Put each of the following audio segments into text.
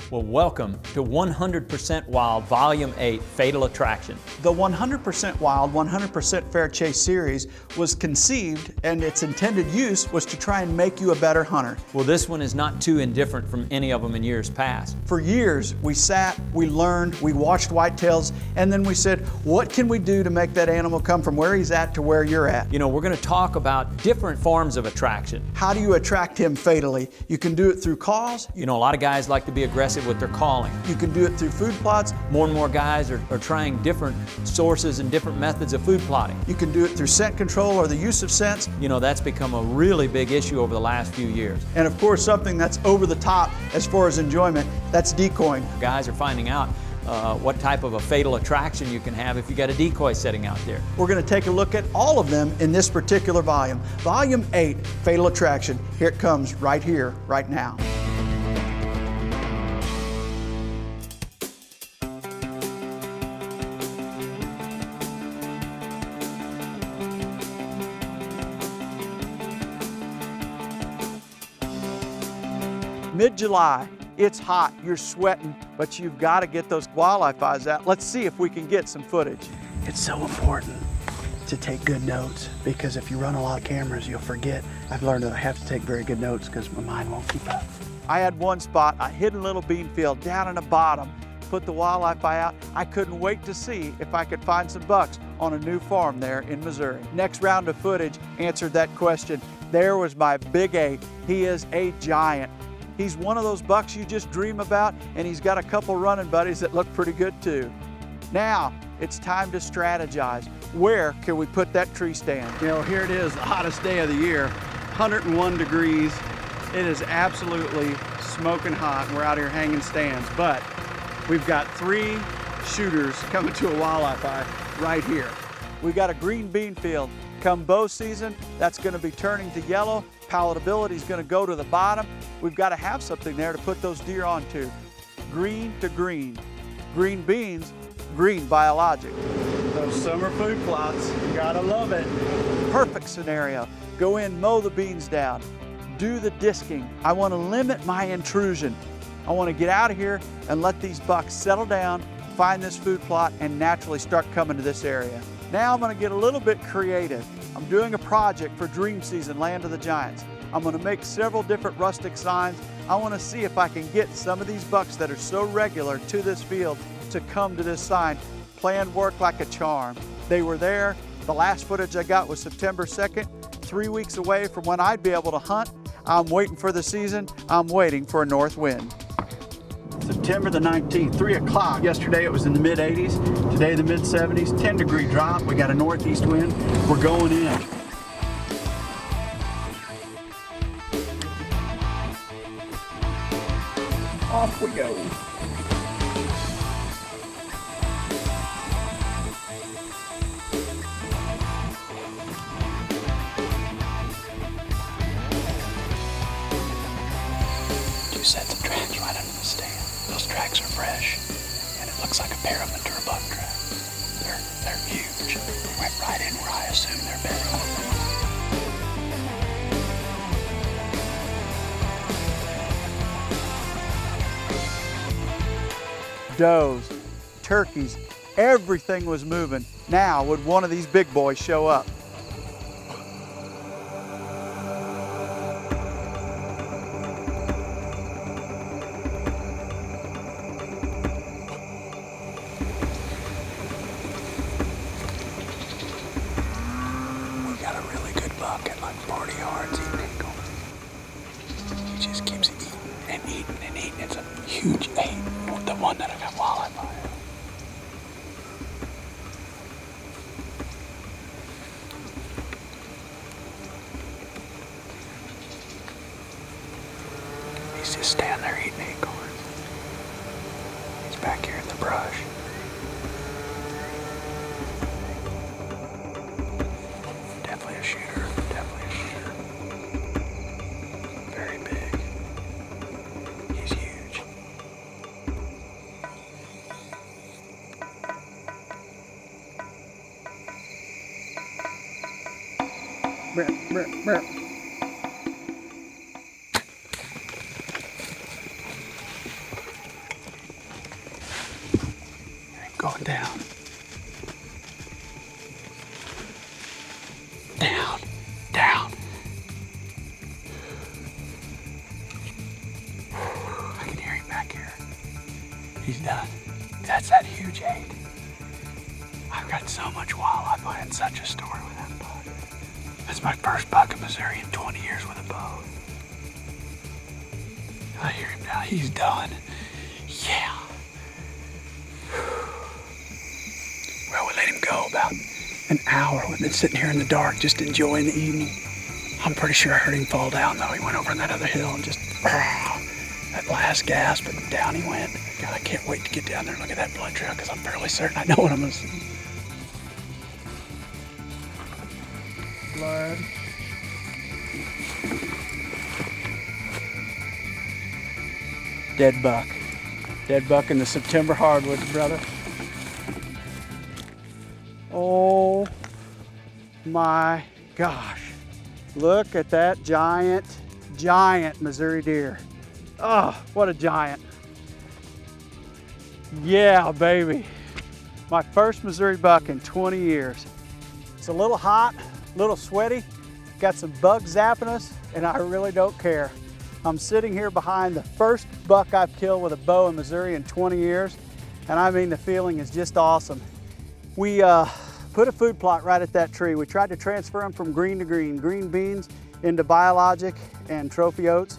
Well, welcome to 100% Wild Volume 8 Fatal Attraction. The 100% Wild, 100% Fair Chase series was conceived, and its intended use was to try and make you a better hunter. Well, this one is not too indifferent from any of them in years past. For years, we sat, we learned, we watched whitetails, and then we said, what can we do to make that animal come from where he's at to where you're at? You know, we're going to talk about different forms of attraction. How do you attract him fatally? You can do it through calls. You know, a lot of guys like to be aggressive with their calling. You can do it through food plots. More and more guys are trying different sources and different methods of food plotting. You can do it through scent control or the use of scents. You know, that's become a really big issue over the last few years. And of course, something that's over the top as far as enjoyment, that's decoying. Guys are finding out what type of a fatal attraction you can have if you got a decoy setting out there. We're going to take a look at all of them in this particular volume. Volume 8, Fatal Attraction. Here it comes right here, right now. Mid-July, it's hot, you're sweating, but you've got to get those wildlife eyes out. Let's see if we can get some footage. It's so important to take good notes, because if you run a lot of cameras, you'll forget. I've learned that I have to take very good notes because my mind won't keep up. I had one spot, a hidden little bean field down in the bottom, put the wildlife eye out. I couldn't wait to see if I could find some bucks on a new farm there in Missouri. Next round of footage answered that question. There was my big 8. He is a giant. He's one of those bucks you just dream about, and he's got a couple running buddies that look pretty good too. Now, it's time to strategize. Where can we put that tree stand? You know, here it is, the hottest day of the year, 101 degrees. It is absolutely smoking hot, and we're out here hanging stands, but we've got 3 shooters coming to a wildlife eye right here. We got a green bean field. Come bow season, that's going to be turning to yellow. Palatability is going to go to the bottom. We've got to have something there to put those deer onto. Green to green. Green beans, green biologic. Those summer food plots, you gotta love it. Perfect scenario. Go in, mow the beans down, do the disking. I want to limit my intrusion. I want to get out of here and let these bucks settle down, find this food plot, and naturally start coming to this area. Now I'm going to get a little bit creative. I'm doing a project for Dream Season, Land of the Giants. I'm going to make several different rustic signs. I want to see if I can get some of these bucks that are so regular to this field to come to this sign. Plan worked like a charm. They were there. The last footage I got was September 2nd, 3 weeks away from when I'd be able to hunt. I'm waiting for the season. I'm waiting for a north wind. September the 19th, 3 o'clock. Yesterday it was in the mid-80s. Today the mid-70s, 10-degree drop. We got a northeast wind. We're going in. Off we go. Two sets of tracks right under the stand. Those tracks are fresh, and it looks like a pair of mature buck tracks. They're huge. Went right in where I assume they're bedding. Does, turkeys, everything was moving. Now would one of these big boys show up? We got a really good buck at like 40 yards eating acorns. He just keeps eating and eating and eating. It's a huge 8. The one that I got wildlife on. He's just standing there eating acorns. He's back here in the brush. Definitely a shooter. Definitely a shooter. Very big. He's huge. going down. Down, down. I can hear him back here. He's done. That's that huge 8. I've got so much wildlife. I had such a story with that buck. That's my first buck in Missouri in 20 years with a bow. I hear him now. He's done. Yeah. Well, we let him go about an hour. We've been sitting here in the dark just enjoying the evening. I'm pretty sure I heard him fall down, though. He went over on that other hill and just, that last gasp, and down he went. God, I can't wait to get down there and look at that blood trail, because I'm fairly certain I know what I'm going to see. Blood. Dead buck. Dead buck in the September hardwoods, brother. Oh my gosh. Look at that giant Missouri deer. Oh, what a giant. Yeah, baby. My first Missouri buck in 20 years. It's a little hot, a little sweaty, got some bugs zapping us, and I really don't care. I'm sitting here behind the first buck I've killed with a bow in Missouri in 20 years, and I mean, the feeling is just awesome. We put a food plot right at that tree. We tried to transfer them from green to green beans into biologic and trophy oats,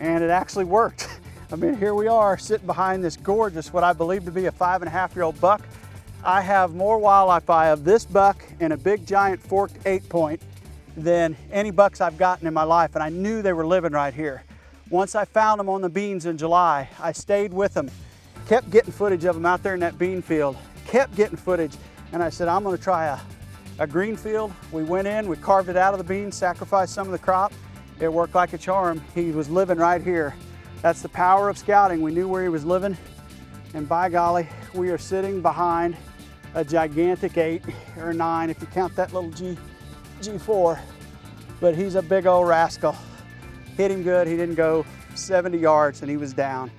and it actually worked. I mean, here we are sitting behind this gorgeous, what I believe to be a 5.5-year-old buck. I have more wildlife eye of this buck and a big giant forked 8-point than any bucks I've gotten in my life, and I knew they were living right here. Once I found them on the beans in July, I stayed with them, kept getting footage of them out there in that bean field, kept getting footage, and I said, I'm gonna try a green field. We went in, we carved it out of the beans, sacrificed some of the crop. It worked like a charm. He was living right here. That's the power of scouting. We knew where he was living, and by golly, we are sitting behind a gigantic 8 or 9, if you count that little G4, but he's a big old rascal. Hit him good. He didn't go 70 yards and he was down.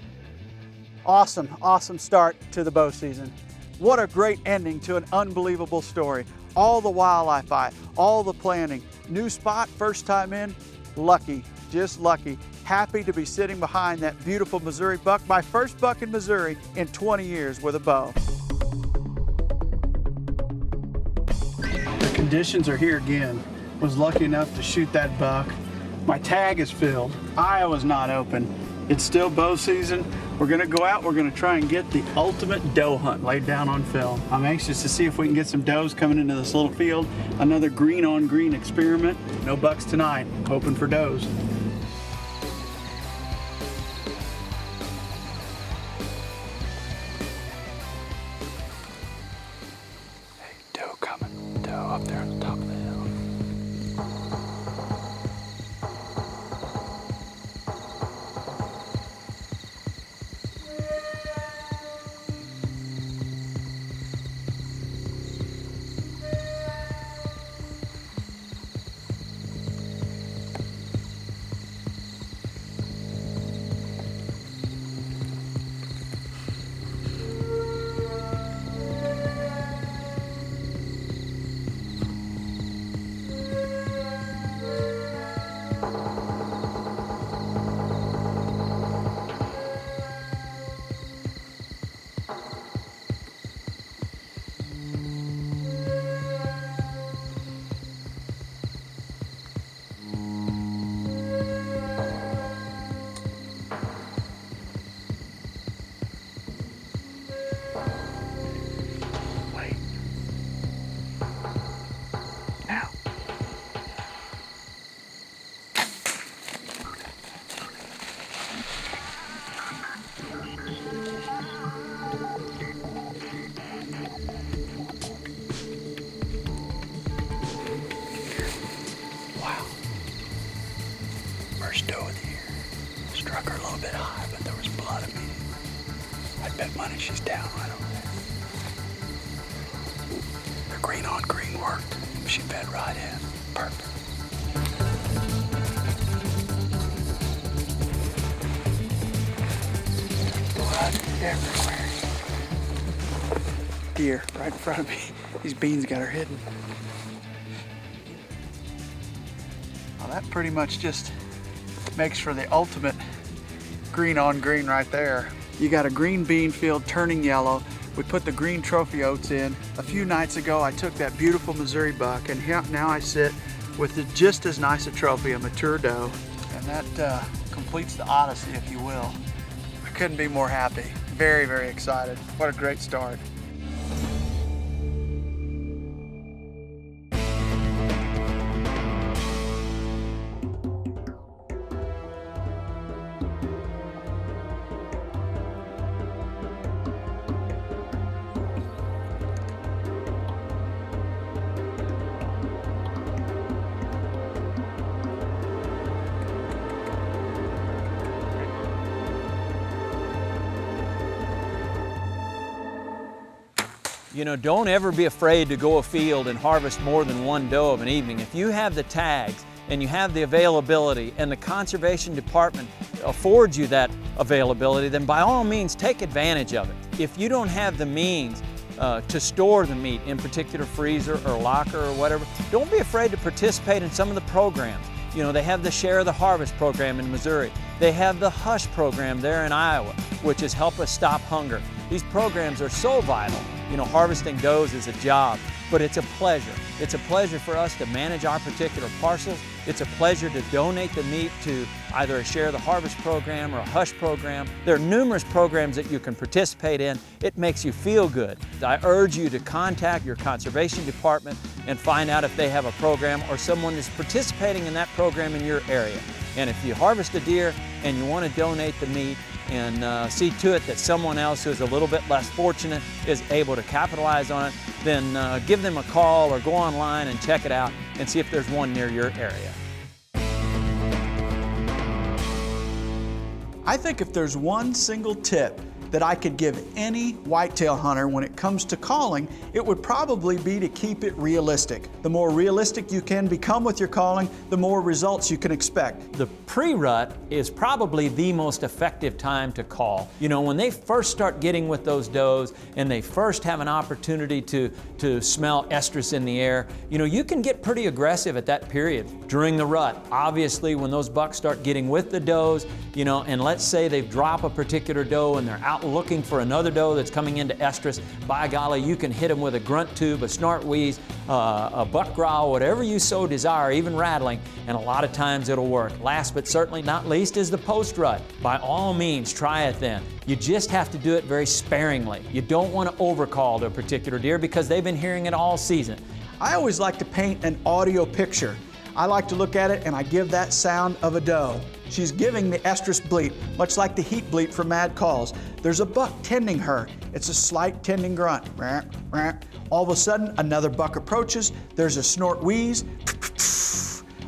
Awesome, awesome start to the bow season. What a great ending to an unbelievable story. All the wildlife eye, all the planning. New spot, first time in, lucky, just lucky. Happy to be sitting behind that beautiful Missouri buck, my first buck in Missouri in 20 years with a bow. The conditions are here again. Was lucky enough to shoot that buck. My tag is filled. Iowa's not open. It's still bow season. We're gonna go out, we're gonna try and get the ultimate doe hunt laid down on film. I'm anxious to see if we can get some does coming into this little field. Another green on green experiment. No bucks tonight, hoping for does. Doe of the year. Struck her a little bit high, but there was blood immediately. I'd bet money she's down right over there. The green on green worked. She fed right in. Perfect. Blood everywhere. deer right in front of me. These beans got her hidden. Well, that pretty much just makes for the ultimate green on green right there. You got a green bean field turning yellow. We put the green trophy oats in. A few nights ago, I took that beautiful Missouri buck, and here, now I sit with just as nice a trophy, a mature doe. And that completes the odyssey, if you will. I couldn't be more happy. Very, very excited. What a great start. You know, don't ever be afraid to go afield and harvest more than one doe of an evening. If you have the tags and you have the availability and the conservation department affords you that availability, then by all means take advantage of it. If you don't have the means to store the meat, in particular freezer or locker or whatever, don't be afraid to participate in some of the programs. You know, they have the Share the Harvest program in Missouri. They have the Hush program there in Iowa, which is Help Us Stop Hunger. These programs are so vital. You know, harvesting does is a job, but it's a pleasure. It's a pleasure for us to manage our particular parcels. It's a pleasure to donate the meat to either a Share the Harvest program or a Hush program. There are numerous programs that you can participate in. It makes you feel good. I urge you to contact your conservation department and find out if they have a program or someone is participating in that program in your area. And if you harvest a deer and you want to donate the meat, and see to it that someone else who is a little bit less fortunate is able to capitalize on it, then give them a call or go online and check it out and see if there's one near your area. I think if there's one single tip that I could give any whitetail hunter when it comes to calling, it would probably be to keep it realistic. The more realistic you can become with your calling, the more results you can expect. The pre-rut is probably the most effective time to call. You know, when they first start getting with those does and they first have an opportunity to smell estrus in the air, you know, you can get pretty aggressive at that period. During the rut, obviously when those bucks start getting with the does, you know, and let's say they've dropped a particular doe and they're out looking for another doe that's coming into estrus, by golly, you can hit them with a grunt tube, a snort wheeze, a buck growl, whatever you so desire, even rattling, and a lot of times it'll work. Last but certainly not least is the post-rut. By all means, try it then. You just have to do it very sparingly. You don't want to overcall to a particular deer because they've been hearing it all season. I always like to paint an audio picture. I like to look at it and I give that sound of a doe. She's giving the estrus bleat, much like the heat bleat for mad calls. There's a buck tending her. It's a slight tending grunt. All of a sudden, another buck approaches. There's a snort wheeze.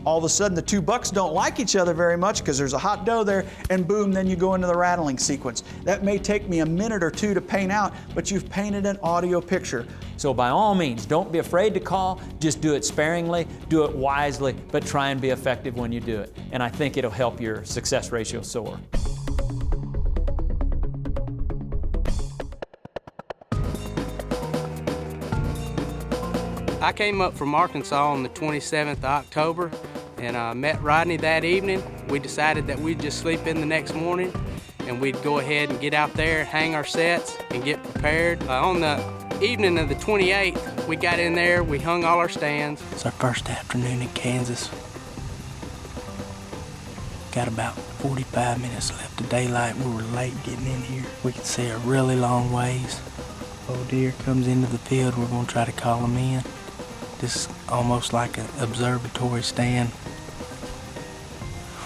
All of a sudden, the two bucks don't like each other very much because there's a hot doe there, and boom, then you go into the rattling sequence. That may take me a minute or two to paint out, but you've painted an audio picture. So by all means, don't be afraid to call, just do it sparingly, do it wisely, but try and be effective when you do it. And I think it'll help your success ratio soar. I came up from Arkansas on the 27th of October and I met Rodney that evening. We decided that we'd just sleep in the next morning and we'd go ahead and get out there, hang our sets, and get prepared. On the evening of the 28th, we got in there, we hung all our stands. It's our first afternoon in Kansas. Got about 45 minutes left of daylight. We were late getting in here. We could see a really long ways. Old deer comes into the field, we're gonna try to call them in. This is almost like an observatory stand.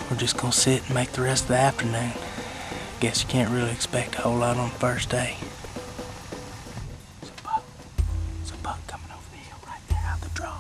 We're just gonna sit and make the rest of the afternoon. Guess you can't really expect a whole lot on the first day. There's a buck coming over the hill right there out the draw.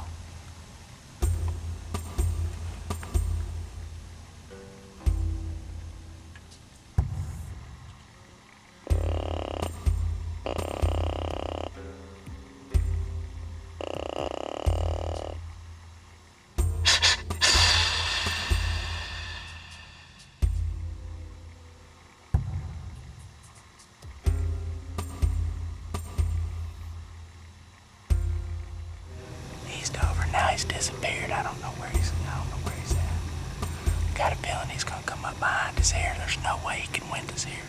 us here. There's no way he can wind us here.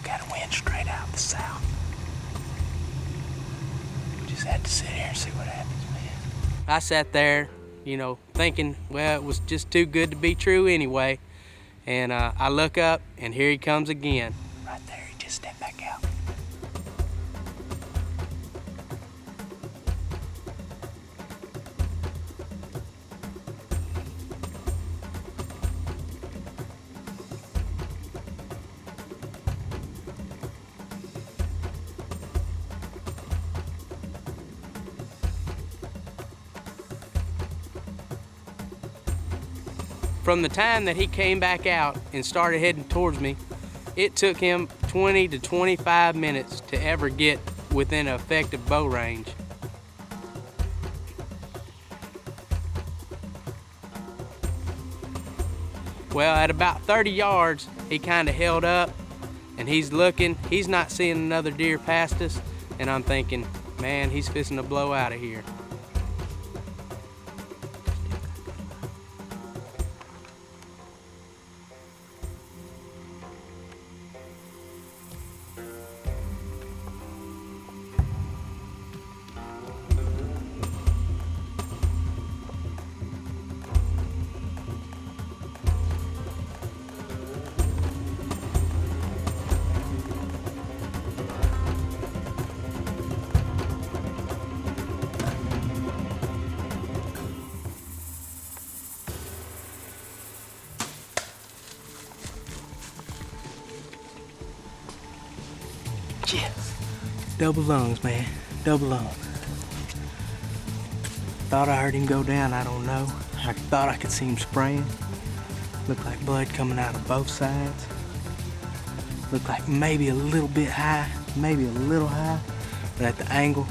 Got a wind straight out the south. We just had to sit here and see what happens, man. I sat there, you know, thinking, well, it was just too good to be true anyway. And I look up, and here he comes again. Right there, he just stepped back out. From the time that he came back out and started heading towards me, it took him 20 to 25 minutes to ever get within an effective bow range. Well, at about 30 yards, he kind of held up and he's looking. He's not seeing another deer past us, and I'm thinking, man, he's fixing to blow out of here. Yeah. Double lungs, man. Double lung. Thought I heard him go down, I don't know. I thought I could see him spraying. Looked like blood coming out of both sides. Looked like maybe a little bit high, maybe a little high, but at the angle,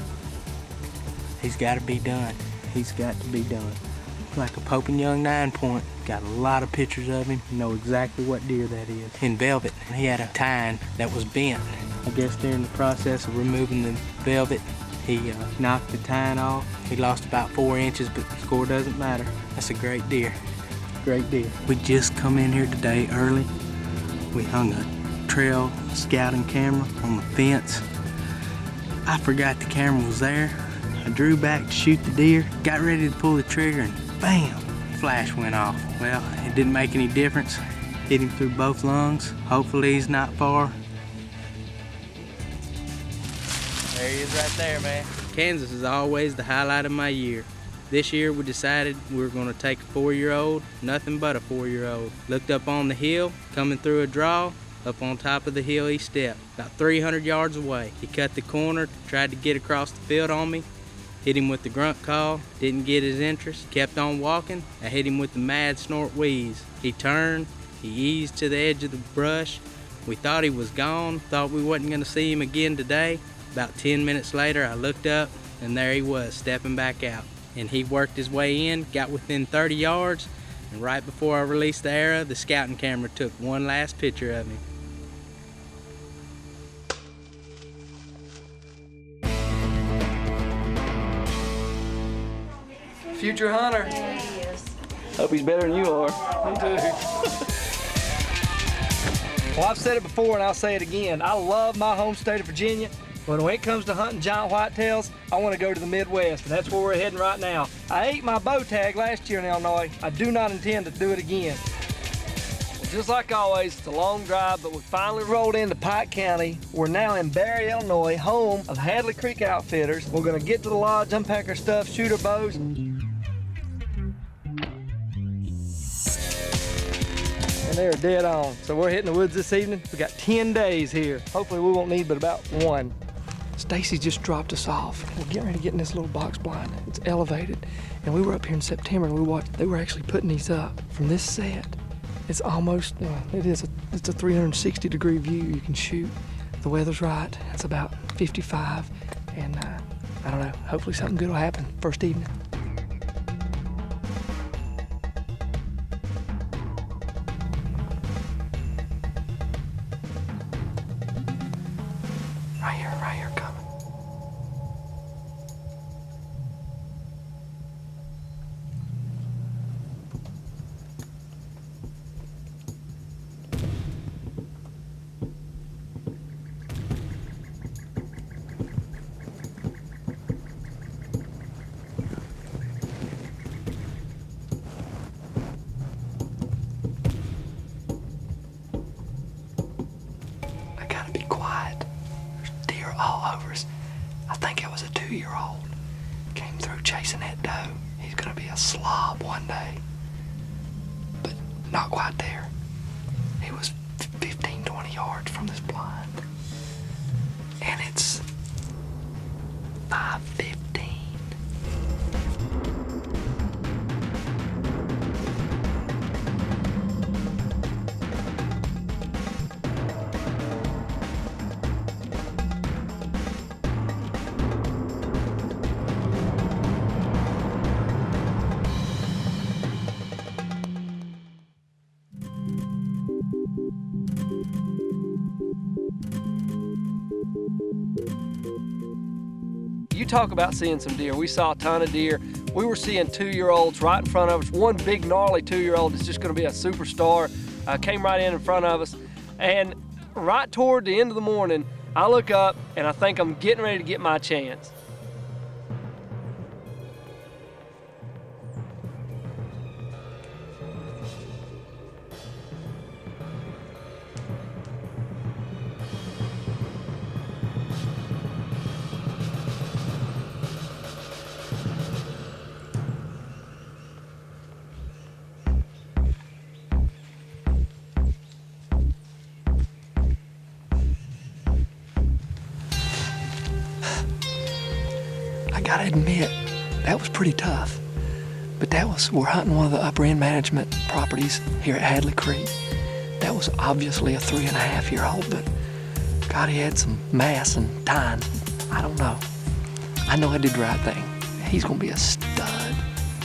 he's got to be done. He's got to be done. Like a Pope and Young 9-point. Got a lot of pictures of him. Know exactly what deer that is. In velvet, he had a tine that was bent. I guess during the process of removing the velvet, he knocked the tine off. He lost about 4 inches, but the score doesn't matter. That's a great deer. Great deer. We just come in here today early. We hung a trail scouting camera on the fence. I forgot the camera was there. I drew back to shoot the deer, got ready to pull the trigger, and bam, flash went off. Well, it didn't make any difference. Hit him through both lungs. Hopefully he's not far. There he is right there, man. Kansas is always the highlight of my year. This year we decided we were going to take a 4-year-old, nothing but a 4-year-old. Looked up on the hill, coming through a draw. Up on top of the hill he stepped, about 300 yards away. He cut the corner, tried to get across the field on me. Hit him with the grunt call, didn't get his interest, kept on walking. I hit him with the mad snort wheeze. He turned, he eased to the edge of the brush. We thought he was gone, thought we wasn't gonna see him again today. About 10 minutes later, I looked up and there he was, stepping back out. And he worked his way in, got within 30 yards, and right before I released the arrow, the scouting camera took one last picture of him. Future hunter. There he is. Hope he's better than you are. Me too. Well, I've said it before and I'll say it again. I love my home state of Virginia, but when it comes to hunting giant whitetails, I want to go to the Midwest, and that's where we're heading right now. I ate my bow tag last year in Illinois. I do not intend to do it again. Well, just like always, it's a long drive, but we finally rolled into Pike County. We're now in Barry, Illinois, home of Hadley Creek Outfitters. We're gonna get to the lodge, unpack our stuff, shoot our bows. And they're dead on. So we're hitting the woods this evening. We got 10 days here. Hopefully we won't need but about 1. Stacy just dropped us off. We're getting ready to get in this little box blind. It's elevated. And we were up here in September and we watched, they were actually putting these up. From this set, it's almost, it's a 360-degree view you can shoot. The weather's right. It's about 55. And I don't know, hopefully something good will happen first evening. Right here, coming. deer all over us. I think it was a 2-year-old. Came through chasing that doe. He's gonna be a slob one day. But not quite there. He was 15, 20 yards from this blind. And it's 5:15. You talk about seeing some deer. We saw a ton of deer. We were seeing 2-year-olds right in front of us. One big gnarly 2-year-old that's just gonna be a superstar. Came right in front of us. And right toward the end of the morning, I look up and I think I'm getting ready to get my chance. I gotta admit, that was pretty tough. But we're hunting one of the upper end management properties here at Hadley Creek. That was obviously a 3.5-year-old, but God, he had some mass and tine. I don't know. I know I did the right thing. He's gonna be a stud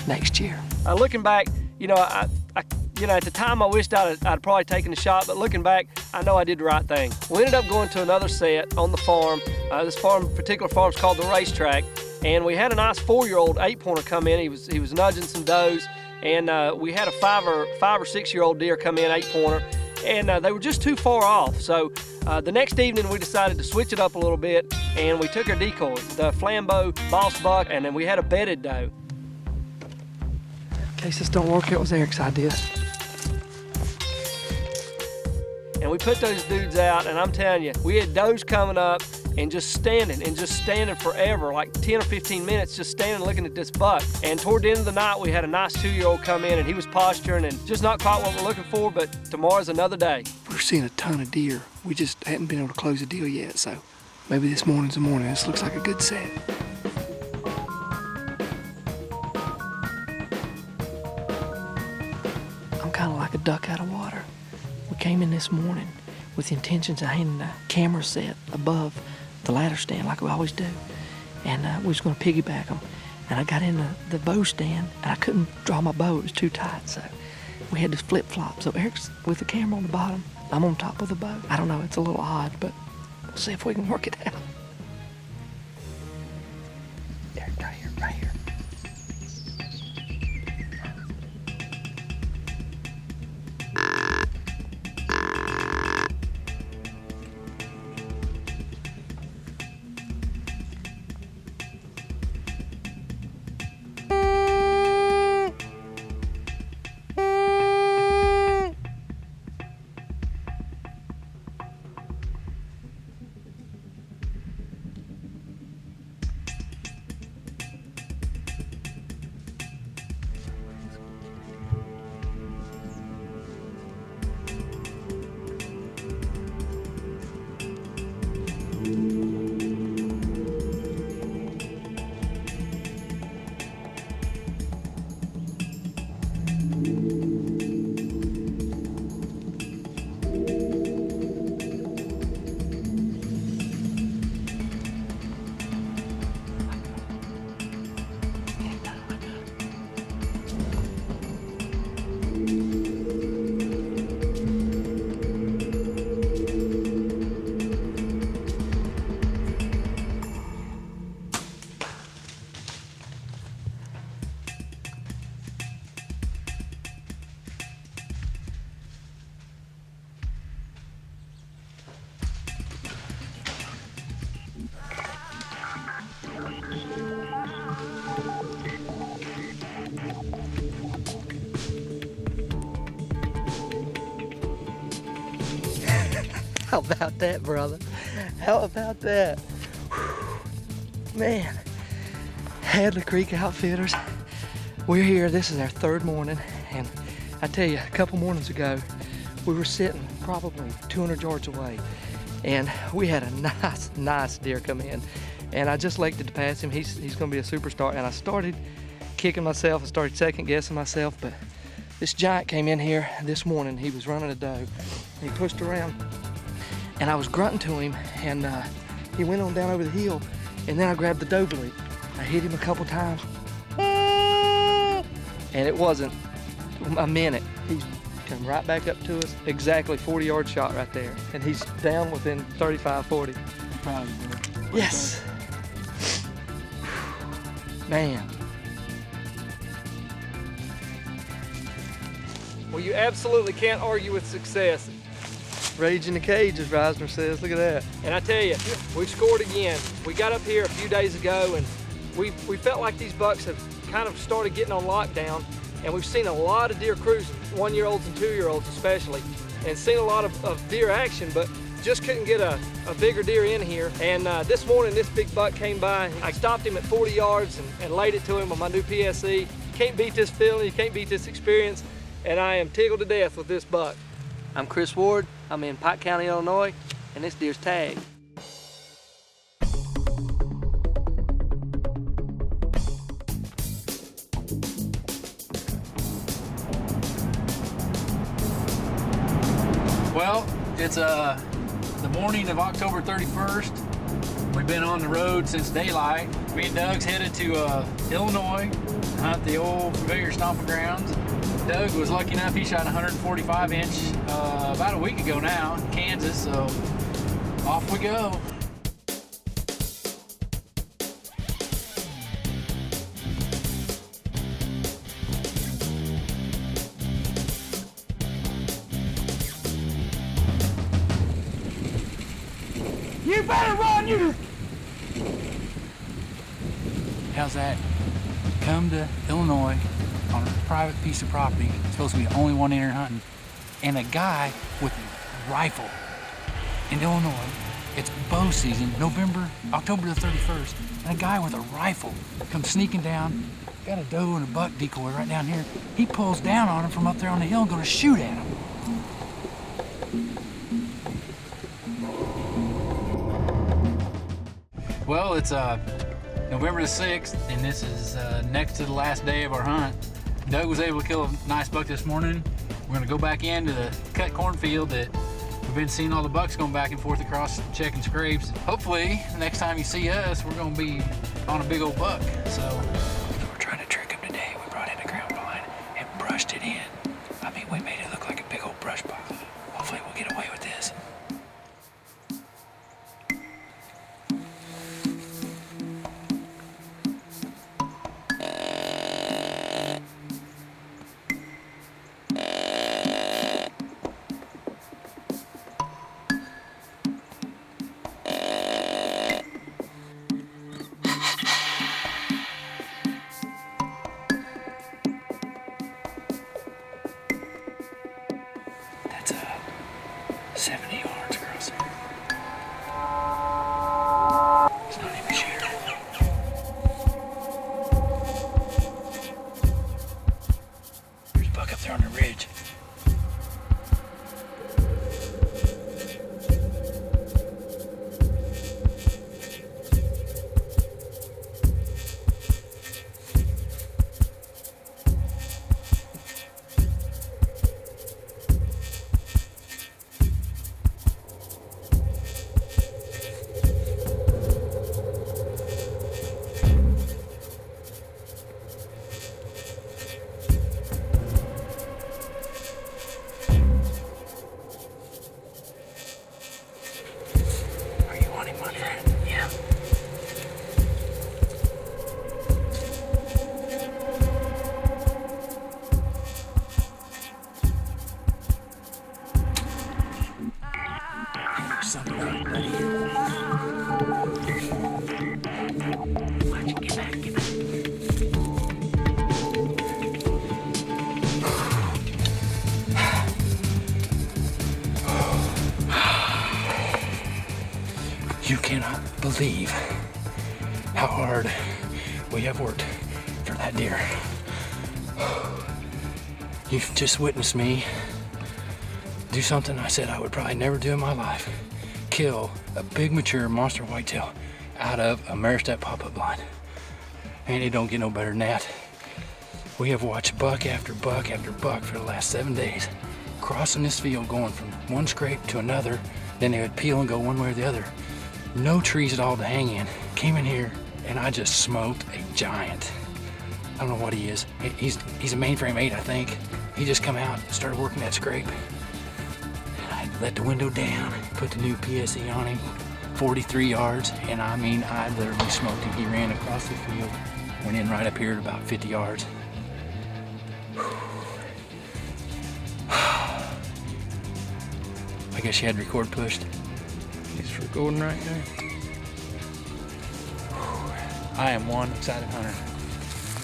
next year. Looking back, at the time I wished I'd probably taken the shot, but looking back, I know I did the right thing. We ended up going to another set on the farm. This particular farm's called the Racetrack, and we had a nice 4-year-old 8-pointer come in. He was nudging some does, and we had a 5 or 6-year-old deer come in, 8-pointer, and they were just too far off. So the next evening we decided to switch it up a little bit, and we took our decoys, the Flambeau Boss Buck, and then we had a bedded doe. In case this don't work, it was Eric's idea. And we put those dudes out, and I'm telling you, we had does coming up and just standing forever, like 10 or 15 minutes, just standing looking at this buck. And toward the end of the night, we had a nice 2-year-old come in, and he was posturing and just not quite what we're looking for, but tomorrow's another day. We're seeing a ton of deer. We just hadn't been able to close a deal yet, so maybe this morning's the morning. This looks like a good set. I'm kind of like a duck out of water. We came in this morning with the intentions of hanging the camera set above the ladder stand like we always do. And we was gonna piggyback them. And I got in the bow stand and I couldn't draw my bow, it was too tight. So we had to flip flop. So Eric's with the camera on the bottom, I'm on top of the bow. I don't know, it's a little odd, but we'll see if we can work it out. Eric, right here, right here. How about that, brother? How about that? Man, Hadley Creek Outfitters. We're here, this is our third morning, and I tell you, a couple mornings ago, we were sitting probably 200 yards away, and we had a nice deer come in, and I just elected to pass him. He's gonna be a superstar, and I started kicking myself, I started second guessing myself, but this giant came in here this morning. He was running a doe. He pushed around, and I was grunting to him, and he went on down over the hill, and then I grabbed the doe bleat. I hit him a couple times, and it wasn't a minute. He come right back up to us, exactly 40-yard shot right there, and he's down within 35, 40. Proud of you, bro. Yes. Man. Well, you absolutely can't argue with success. Rage in the cage, as Reisner says. Look at that. And I tell you, we've scored again. We got up here a few days ago, and we felt like these bucks have kind of started getting on lockdown, and we've seen a lot of deer cruising, 1-year-olds and 2-year-olds especially, and seen a lot of deer action, but just couldn't get a bigger deer in here. And this morning, this big buck came by. I stopped him at 40 yards and laid it to him on my new PSE. You can't beat this feeling, you can't beat this experience, and I am tickled to death with this buck. I'm Chris Ward, I'm in Pike County, Illinois, and this deer's tagged. Well, it's the morning of October 31st. We've been on the road since daylight. Me and Doug's headed to Illinois to hunt the old familiar stomping grounds. Doug was lucky enough, he shot 145 inch about a week ago now in Kansas, so off we go. You better run, you! How's that? Come to Illinois on a private piece of property, supposed to be the only one in here hunting, and a guy with a rifle in Illinois. It's bow season, October the 31st, and a guy with a rifle comes sneaking down, got a doe and a buck decoy right down here. He pulls down on him from up there on the hill and going to shoot at him. Well, it's November the 6th, and this is next to the last day of our hunt. Doug was able to kill a nice buck this morning. We're gonna go back into the cut cornfield that we've been seeing all the bucks going back and forth across, checking scrapes. Hopefully, next time you see us, we're gonna be on a big old buck. So we're trying to trick him today. We brought in a ground blind and brushed it in. I mean, we made it look like a big old brush pile. Hopefully we'll get away with this. You cannot believe how hard we have worked for that deer. You've just witnessed me do something I said I would probably never do in my life. Kill a big mature monster whitetail out of a mare step pop-up blind. And it don't get no better than that. We have watched buck after buck after buck for the last 7 days, crossing this field, going from one scrape to another. Then they would peel and go one way or the other. No trees at all to hang in. Came in here and I just smoked a giant. I don't know what he is. He's a mainframe 8, I think. He just come out and started working that scrape. And I let the window down, put the new PSE on him, 43 yards, and I mean, I literally smoked him. He ran across the field, went in right up here at about 50 yards. I guess you had record pushed. It's recording right now. I am one excited hunter.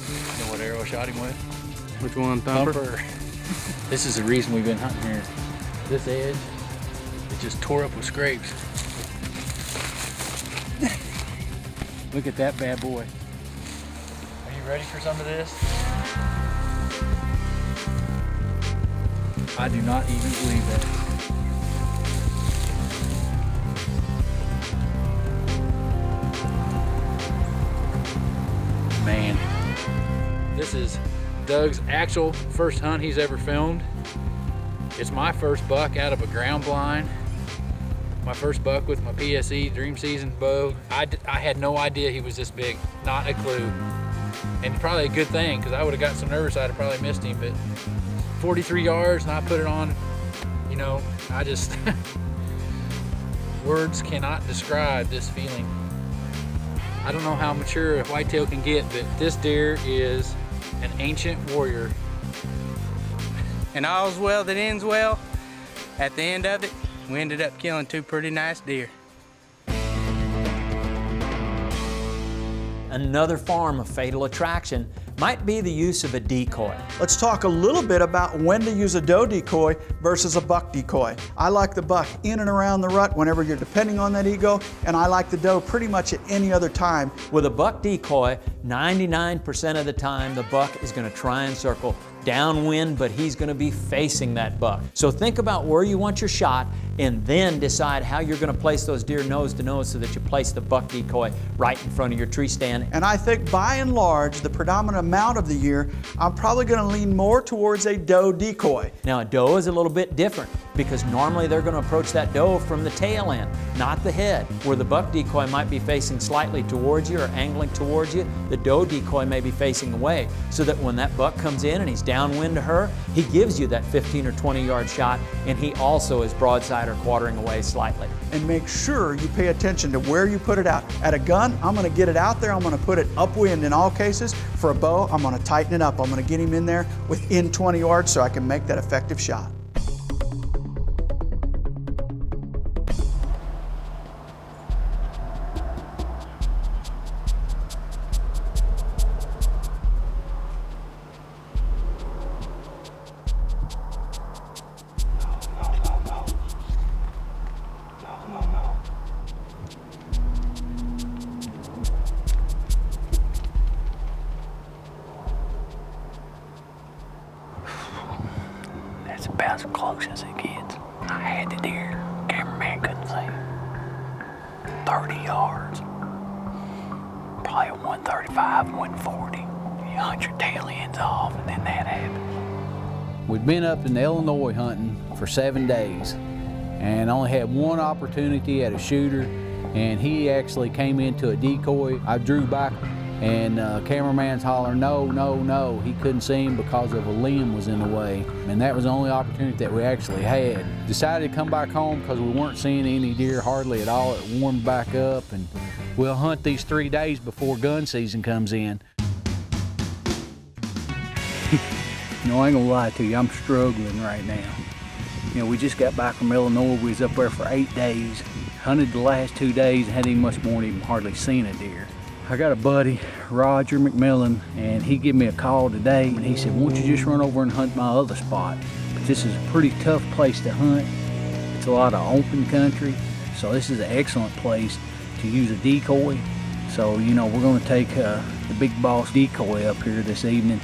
You know what arrow I shot him with? Which one, Thumper? This is the reason we've been hunting here. This edge, it just tore up with scrapes. Look at that bad boy. Are you ready for some of this? I do not even believe that. Man, this is Doug's actual first hunt he's ever filmed. It's my first buck out of a ground blind. My first buck with my PSE Dream Season bow. I had no idea he was this big, not a clue. And probably a good thing, because I would have got so nervous I'd have probably missed him, but 43 yards and I put it on, you know, I just, words cannot describe this feeling. I don't know how mature a whitetail can get, but this deer is an ancient warrior. And all's well that ends well. At the end of it, we ended up killing 2 pretty nice deer. Another form of fatal attraction might be the use of a decoy. Let's talk a little bit about when to use a doe decoy versus a buck decoy. I like the buck in and around the rut whenever you're depending on that ego, and I like the doe pretty much at any other time. With a buck decoy, 99% of the time the buck is going to try and circle downwind, but he's going to be facing that buck. So think about where you want your shot and then decide how you're going to place those deer nose to nose so that you place the buck decoy right in front of your tree stand. And I think by and large, the predominant amount of the year, I'm probably going to lean more towards a doe decoy. Now a doe is a little bit different because normally they're going to approach that doe from the tail end, not the head. Where the buck decoy might be facing slightly towards you or angling towards you, the doe decoy may be facing away, so that when that buck comes in and he's downwind to her, he gives you that 15 or 20 yard shot, and he also is broadside or quartering away slightly. And make sure you pay attention to where you put it out. At a gun, I'm going to get it out there, I'm going to put it upwind in all cases. For a bow, I'm going to tighten it up. I'm going to get him in there within 20 yards so I can make that effective shot. That's about as close as it gets. I had the deer. Cameraman couldn't see. 30 yards. Probably 135, 140. You hunt your tail ends off, and then that happened. We'd been up in Illinois hunting for 7 days and only had one opportunity at a shooter, and he actually came into a decoy. I drew back and cameraman's hollering, no, no, no. He couldn't see him because of a limb was in the way. And that was the only opportunity that we actually had. Decided to come back home because we weren't seeing any deer hardly at all. It warmed back up, and we'll hunt these 3 days before gun season comes in. No, I ain't gonna lie to you, I'm struggling right now. You know, we just got back from Illinois. We was up there for 8 days. Hunted the last 2 days and hadn't even much more than even hardly seen a deer. I got a buddy, Roger McMillan, and he gave me a call today, and he said, why don't you just run over and hunt my other spot? But this is a pretty tough place to hunt. It's a lot of open country, So this is an excellent place to use a decoy. So, you know, we're gonna take the Big Boss decoy up here this evening.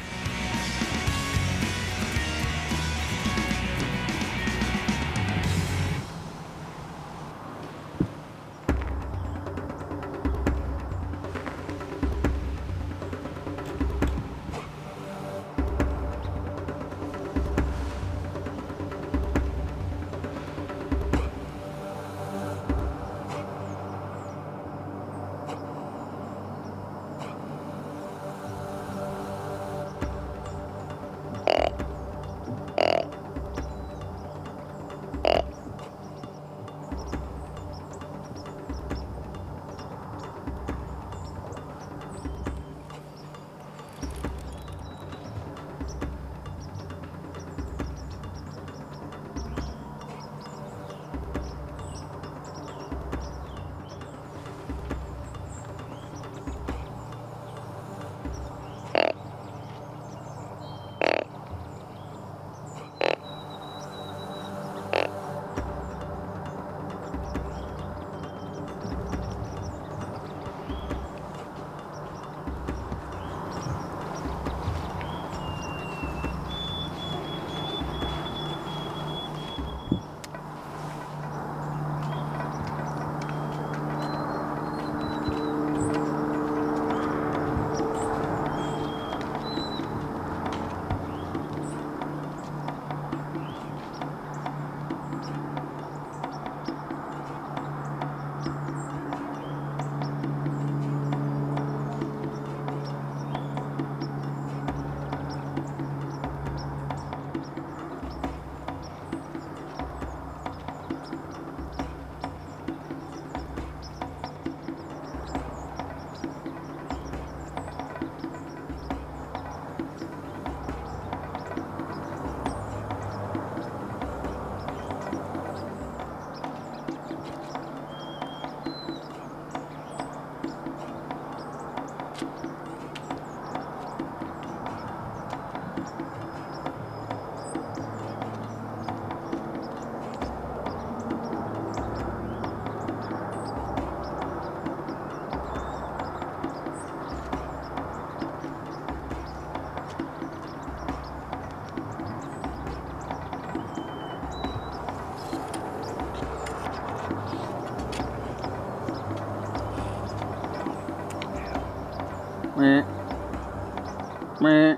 Meh. Meh.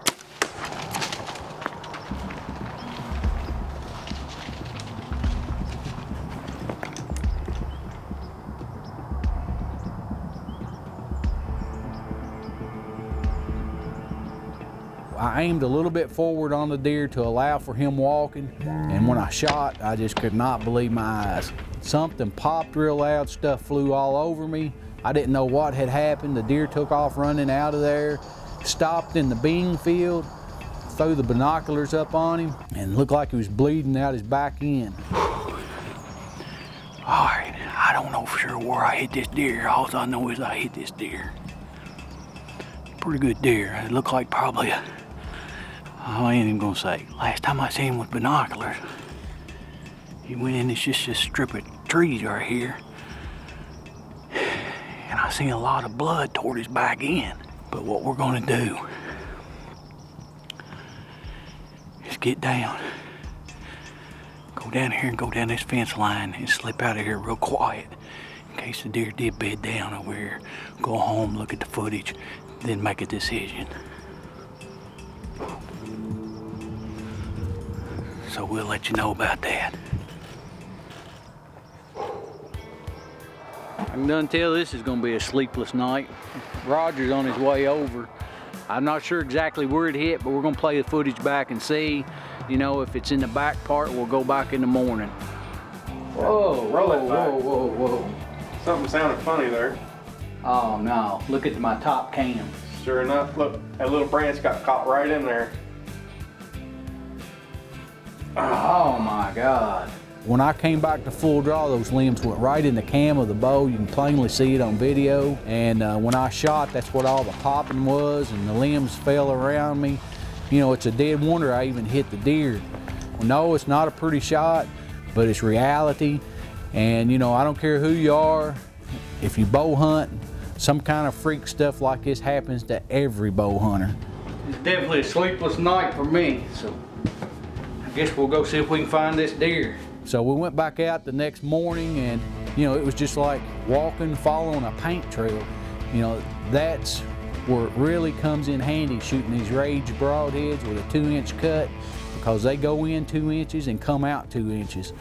I aimed a little bit forward on the deer to allow for him walking, and when I shot, I just could not believe my eyes. Something popped real loud, stuff flew all over me. I didn't know what had happened. The deer took off running out of there, stopped in the bean field, threw the binoculars up on him, and looked like he was bleeding out his back end. All right, I don't know for sure where I hit this deer. All I know is I hit this deer. Pretty good deer. It looked like probably I ain't even gonna say. Last time I seen him with binoculars, he went in this strip of trees right here, and I seen a lot of blood toward his back end. But what we're gonna do is get down, go down here and go down this fence line and slip out of here real quiet in case the deer did bed down over here. Go home, look at the footage, then make a decision. So we'll let you know about that. I can done tell this is gonna be a sleepless night. Roger's on his way over. I'm not sure exactly where it hit, but we're gonna play the footage back and see. You know, if it's in the back part, we'll go back in the morning. Whoa, whoa. Something sounded funny there. Oh no, look at my top cam. Sure enough, look, that little branch got caught right in there. Oh my God. When I came back to full draw, those limbs went right in the cam of the bow. You can plainly see it on video. And when I shot, that's what all the popping was, and the limbs fell around me. You know, it's a dead wonder I even hit the deer. Well, no, it's not a pretty shot, but it's reality. And you know, I don't care who you are, if you bow hunt, some kind of freak stuff like this happens to every bow hunter. It's definitely a sleepless night for me, so I guess we'll go see if we can find this deer. So we went back out the next morning, and you know, it was just like walking, following a paint trail. You know, that's where it really comes in handy, shooting these Rage broadheads with a 2-inch cut, because they go in 2 inches and come out 2 inches.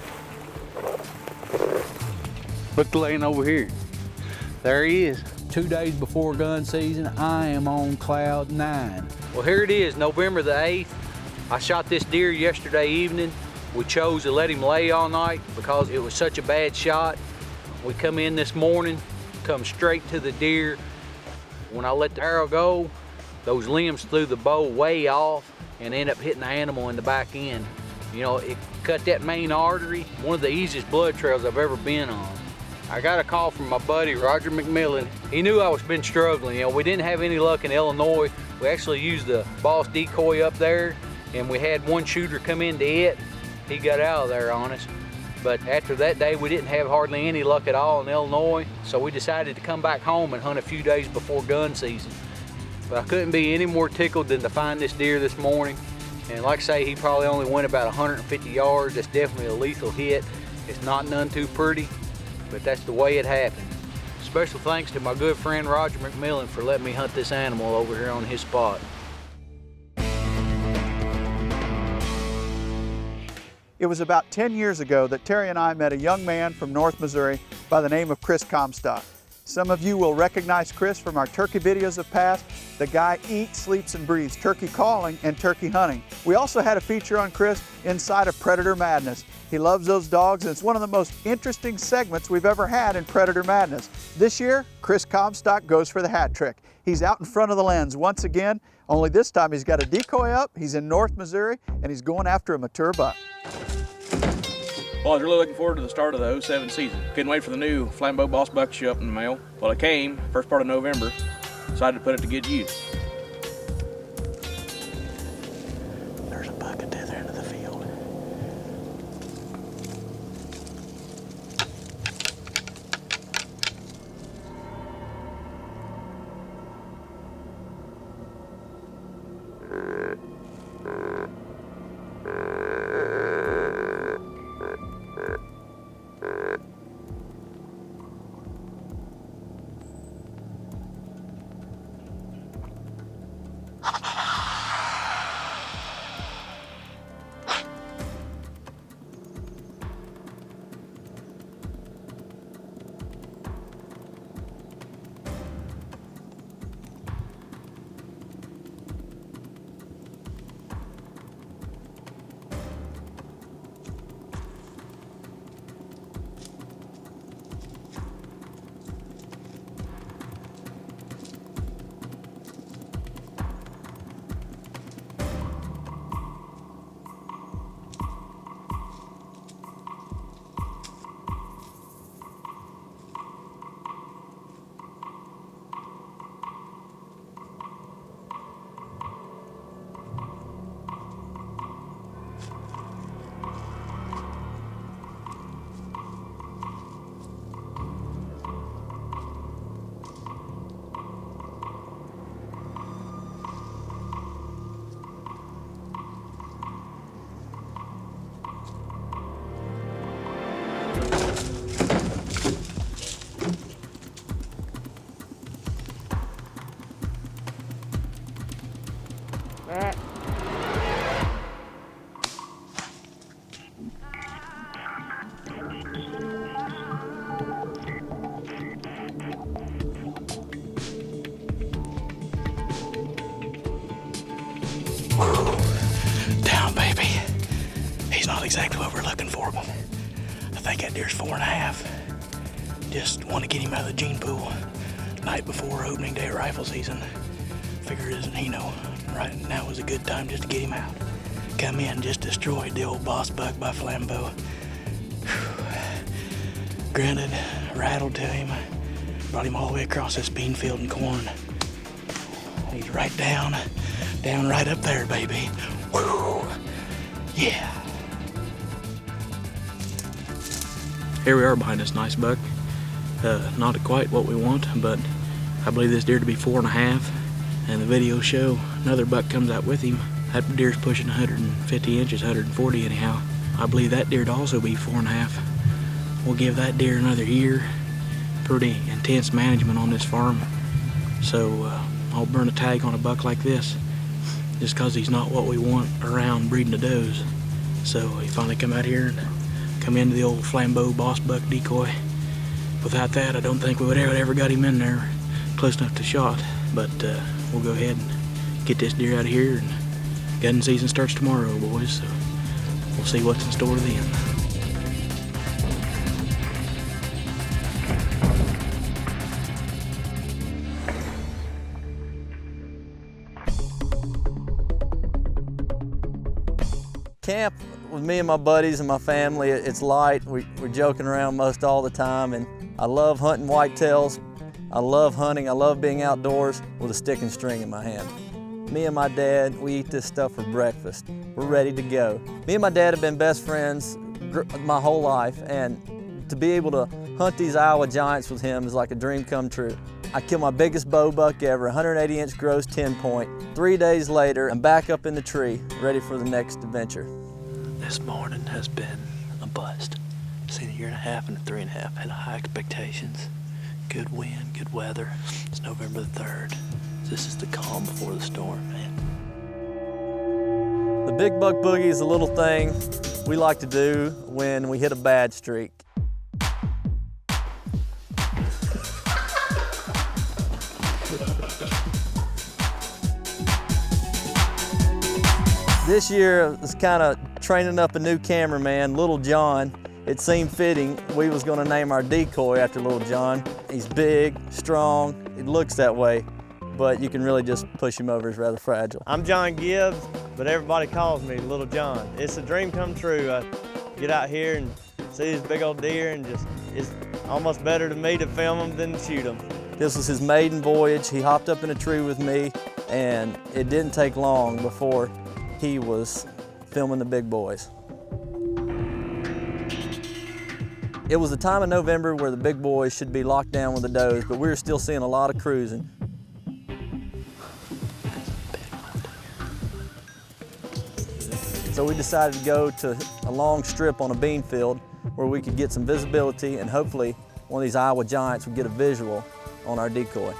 Look the lane over here. There he is. 2 days before gun season, I am on cloud 9. Well, here it is, November the 8th. I shot this deer yesterday evening. We chose to let him lay all night because it was such a bad shot. We come in this morning, come straight to the deer. When I let the arrow go, those limbs threw the bow way off and ended up hitting the animal in the back end. You know, it cut that main artery, one of the easiest blood trails I've ever been on. I got a call from my buddy, Roger McMillan. He knew I was been struggling. You know, we didn't have any luck in Illinois. We actually used the Boss decoy up there, and we had one shooter come into it. He got out of there on us. But after that day, we didn't have hardly any luck at all in Illinois, so we decided to come back home and hunt a few days before gun season. But I couldn't be any more tickled than to find this deer this morning. And like I say, he probably only went about 150 yards. That's definitely a lethal hit. It's not none too pretty, but that's the way it happened. Special thanks to my good friend Roger McMillan for letting me hunt this animal over here on his spot. It was about 10 years ago that Terry and I met a young man from North Missouri by the name of Chris Comstock. Some of you will recognize Chris from our turkey videos of past. The guy eats, sleeps, and breathes turkey calling and turkey hunting. We also had a feature on Chris inside of Predator Madness. He loves those dogs, and it's one of the most interesting segments we've ever had in Predator Madness. This year, Chris Comstock goes for the hat trick. He's out in front of the lens once again, only this time he's got a decoy up, he's in North Missouri, and he's going after a mature buck. Well, I was really looking forward to the start of the 07 season. Couldn't wait for the new Flambeau Boss buck to show up in the mail. Well, it came first part of November. Decided to put it to good use. There's a buck at the other end of the field. Down, baby. He's not exactly what we're looking for, but I think that deer's 4.5. Just want to get him out of the gene pool night before opening day of rifle season. Figure isn't he know right now was a good time just to get him out. Come in, just destroyed the old boss buck by Flambeau. Grunted, rattled to him, brought him all the way across this bean field and corn. He's right down right up there, baby. Woo. Yeah. here we are behind this nice buck. Not quite what we want, but I believe this deer to be 4.5, and the videos show another buck comes out with him. That deer's pushing 150 inches, 140 anyhow. I believe that deer to also be 4.5. We'll give that deer another year. Pretty intense management on this farm, so I'll burn a tag on a buck like this just because he's not what we want around breeding the does. So he finally come out here and come into the old flambeau boss buck decoy. Without that, I don't think we would ever got him in there close enough to shot, but we'll go ahead and get this deer out of here, and gunning season starts tomorrow, boys, so we'll see what's in store then. Camp with me and my buddies and my family, it's light. We're joking around most all the time, and I love hunting whitetails. I love hunting. I love being outdoors with a stick and string in my hand. Me and my dad, we eat this stuff for breakfast. We're ready to go. Me and my dad have been best friends my whole life, and to be able to hunt these Iowa giants with him is like a dream come true. I killed my biggest bow buck ever, 180-inch gross 10-point. 3 days later, I'm back up in the tree, ready for the next adventure. This morning has been a bust. Seen a 1.5 years and a 3.5 years. Had high expectations. Good wind, good weather. It's November the 3rd. This is the calm before the storm, man. The big buck boogie is a little thing we like to do when we hit a bad streak. This year I was kind of training up a new cameraman, Little John. It seemed fitting we was going to name our decoy after Little John. He's big, strong, it looks that way, but you can really just push him over. He's rather fragile. I'm John Gibbs, but everybody calls me Little John. It's a dream come true. I get out here and see these big old deer, and just it's almost better to me to film them than to shoot them. This was his maiden voyage. He hopped up in a tree with me, and it didn't take long before he was filming the big boys. It was the time of November where the big boys should be locked down with the does, but we were still seeing a lot of cruising. So we decided to go to a long strip on a bean field where we could get some visibility, and hopefully one of these Iowa giants would get a visual on our decoy.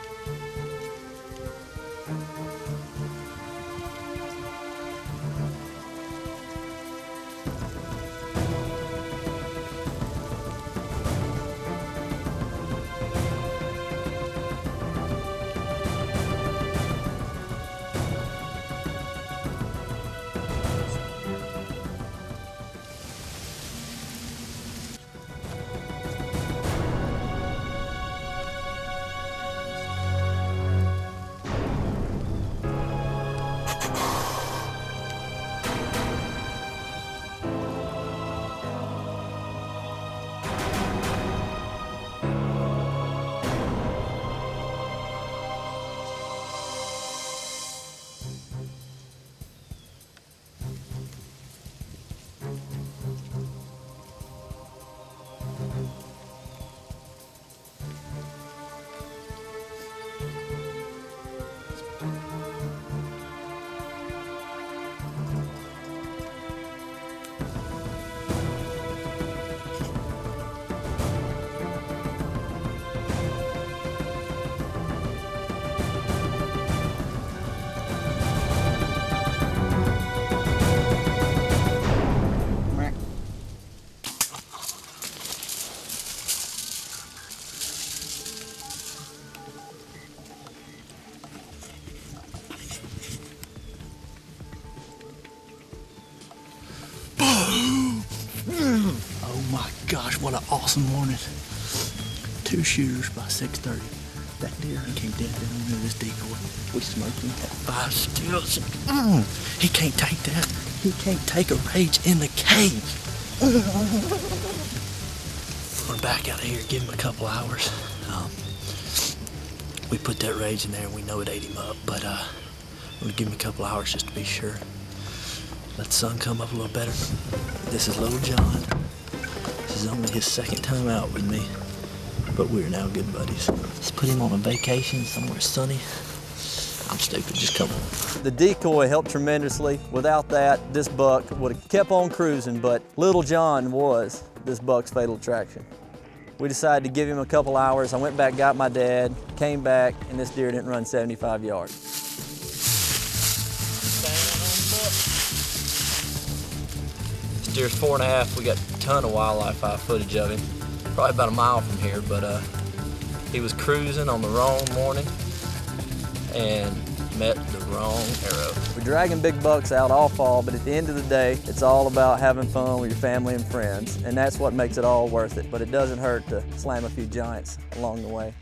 Oh my gosh, what an awesome morning. 2 shooters by 6:30. That deer came dead down into this decoy. We smoked him at 5 stills. He can't take that. He can't take a rage in the cage. We're back out of here, give him a couple hours. We put that rage in there and we know it ate him up, but I'm gonna give him a couple hours just to be sure. Let the sun come up a little better. This is Little John. This is is only his second time out with me, but we're now good buddies. Let's put him on a vacation somewhere sunny. I'm stupid, just come on. The decoy helped tremendously. Without that, this buck would have kept on cruising, but Little John was this buck's fatal attraction. We decided to give him a couple hours. I went back, got my dad, came back, and this deer didn't run 75 yards. This deer's 4.5. We got a ton of wildlife footage of him. Probably about a mile from here, but he was cruising on the wrong morning and met the wrong arrow. We're dragging big bucks out all fall, but at the end of the day, it's all about having fun with your family and friends, and that's what makes it all worth it. But it doesn't hurt to slam a few giants along the way.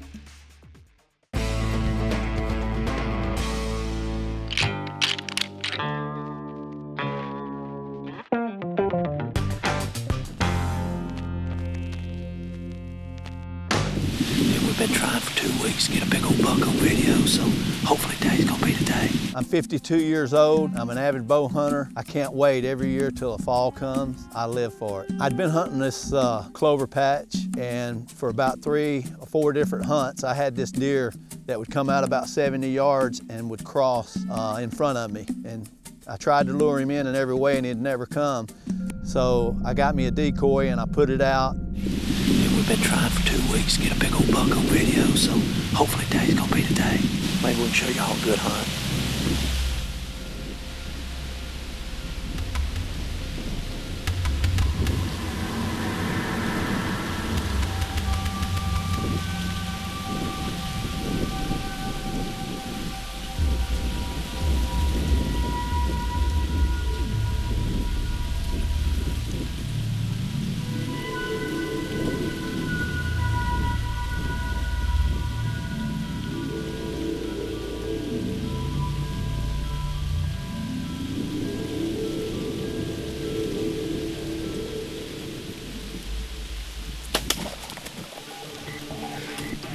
We've been trying for 2 weeks to get a big old buck on video, so hopefully today's gonna be the day. I'm 52 years old. I'm an avid bow hunter. I can't wait every year till the fall comes. I live for it. I'd been hunting this clover patch, and for about 3 or 4 different hunts, I had this deer that would come out about 70 yards and would cross in front of me. And I tried to lure him in every way, and he'd never come. So I got me a decoy and I put it out. We've been trying for 2 weeks to get a big old buck on video, so hopefully today's gonna be the day. Maybe we can show y'all a good hunt.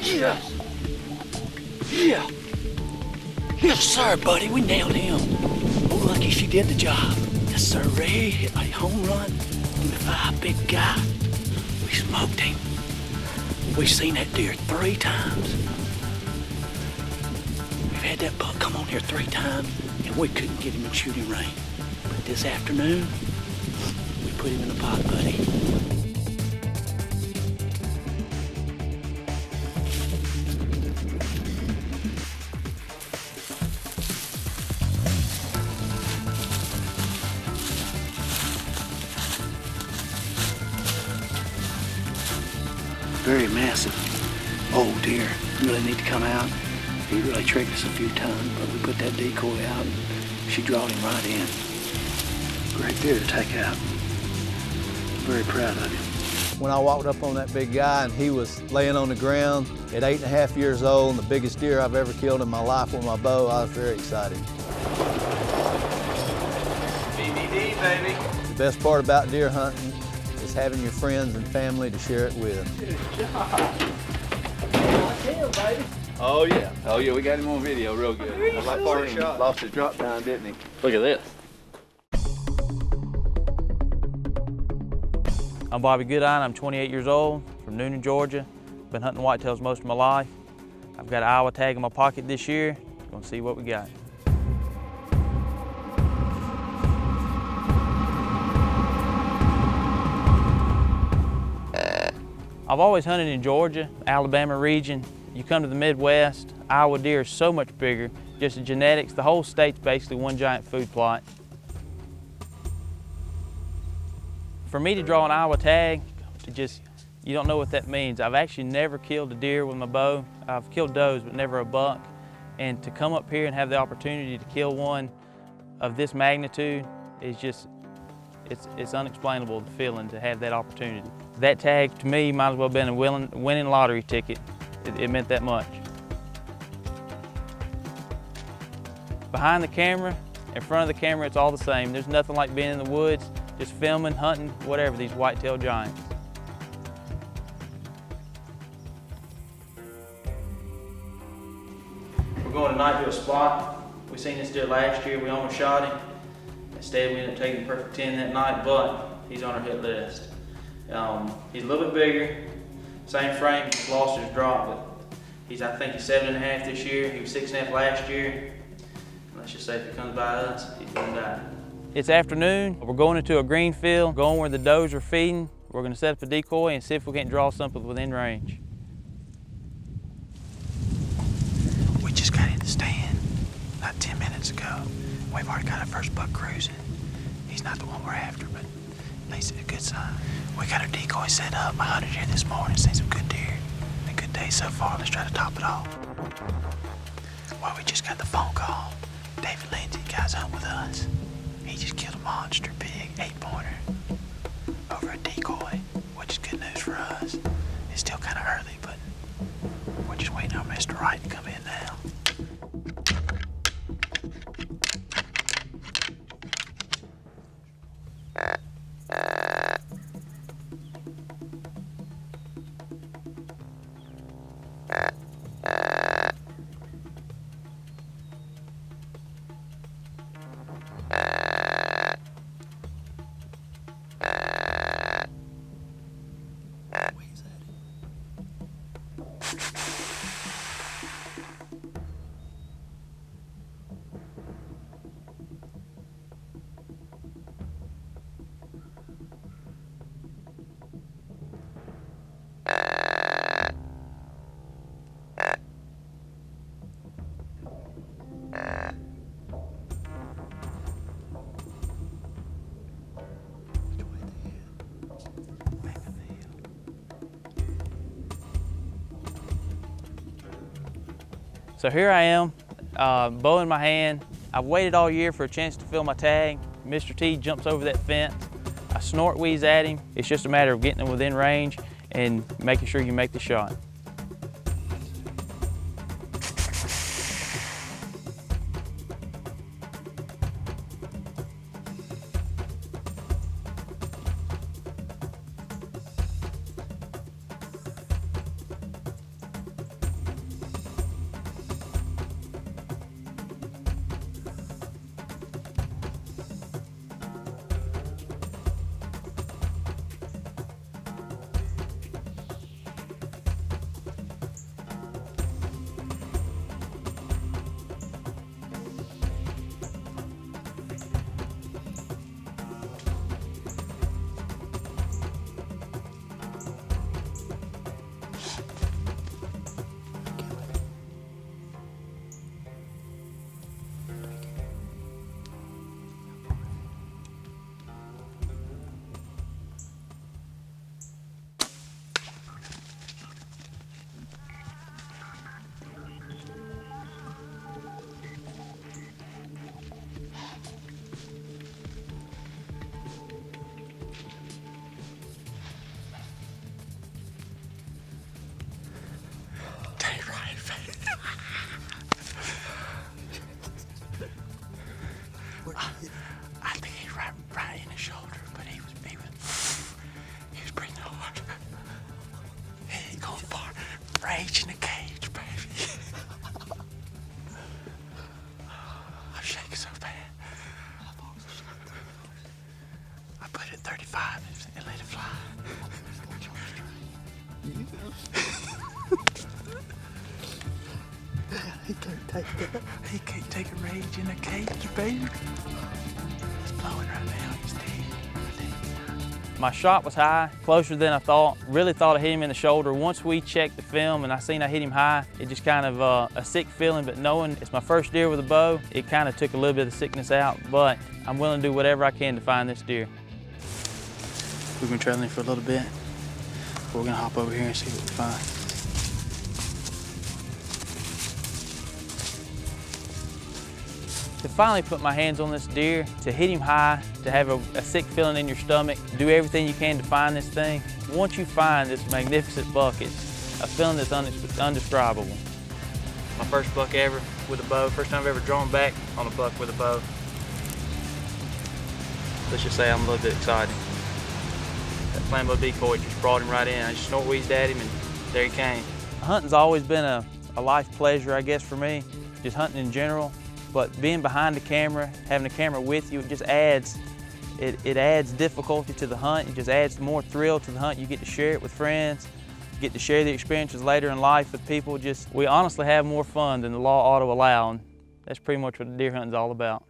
Yes! Yeah! Yes, sir, buddy, we nailed him. Oh, lucky she did the job. Yes, sir, Ray hit a home run. 5 big guy. We smoked him. We've seen that deer 3 times. We've had that buck come on here 3 times, and we couldn't get him in shooting range. But this afternoon, we put him in the pot, buddy. Very massive old deer. Really need to come out. He really tricked us a few times, but we put that decoy out and she drawed him right in. Great deer to take out. Very proud of him. When I walked up on that big guy and he was laying on the ground at 8.5 years old, and the biggest deer I've ever killed in my life with my bow, I was very excited. BBD, baby. The best part about deer hunting is having your friends and family to share it with. Good job. Oh yeah. Oh yeah, we got him on video real good. I like part shot. Lost his drop down, didn't he? Look at this. I'm Bobby Goodine. I'm 28 years old, from Noonan, Georgia. Been hunting whitetails most of my life. I've got an Iowa tag in my pocket this year. Gonna see what we got. I've always hunted in Georgia, Alabama region. You come to the Midwest, Iowa deer are so much bigger. Just the genetics, the whole state's basically one giant food plot. For me to draw an Iowa tag, you don't know what that means. I've actually never killed a deer with my bow. I've killed does, but never a buck. And to come up here and have the opportunity to kill one of this magnitude is just, it's unexplainable, the feeling to have that opportunity. That tag, to me, might as well have been a winning lottery ticket. It meant that much. Behind the camera, in front of the camera, it's all the same. There's nothing like being in the woods, just filming, hunting, whatever, these whitetail giants. We're going tonight to a spot. We seen this deer last year, we almost shot him. Instead, we ended up taking perfect 10 that night, but he's on our hit list. He's a little bit bigger, same frame, just lost his drop, but I think he's 7.5 this year. He was 6.5 last year. Let's just say if he comes by us, he's gonna die. It's afternoon. We're going into a green field, going where the does are feeding. We're gonna set up a decoy and see if we can't draw something within range. We just got in the stand about 10 minutes ago. We've already got our first buck cruising. He's not the one we're after, but at least it's a good sign. We got our decoy set up. I hunted here this morning, seen some good deer. A good day so far. Let's try to top it off. Well, we just got the phone call. David Lindsey, guy's hunting with us. He just killed a monster big 8-pointer over a decoy, which is good news for us. It's still kind of early, but we're just waiting on Mr. Wright to come in now. So here I am, bow in my hand. I've waited all year for a chance to fill my tag. Mr. T jumps over that fence. I snort wheeze at him. It's just a matter of getting him within range and making sure you make the shot. I think he right in the shoulder, but he was breathing hard. He ain't going far. Rage in the cage, baby. I'm shaking so bad. I put it at 35 and let it fly. He can't take that. He can't take a rage in a cage, baby. It's blowing right now. He's dead. My shot was high, closer than I thought. Really thought I hit him in the shoulder. Once we checked the film and I seen I hit him high, it just kind of a sick feeling, but knowing it's my first deer with a bow, it kind of took a little bit of sickness out, but I'm willing to do whatever I can to find this deer. We've been trailing for a little bit. We're gonna hop over here and see what we find. To finally put my hands on this deer, to hit him high, to have a sick feeling in your stomach, do everything you can to find this thing. Once you find this magnificent buck, it's a feeling that's undescribable. My first buck ever with a bow, first time I've ever drawn back on a buck with a bow. Let's just say I'm a little bit excited. That flambeau decoy just brought him right in. I just snort wheezed at him and there he came. Hunting's always been a life pleasure, I guess, for me, just hunting in general. But being behind the camera, having the camera with you, it just adds It adds difficulty to the hunt. It just adds more thrill to the hunt. You get to share it with friends. You get to share the experiences later in life with people. We honestly have more fun than the law ought to allow, and that's pretty much what deer hunting is all about.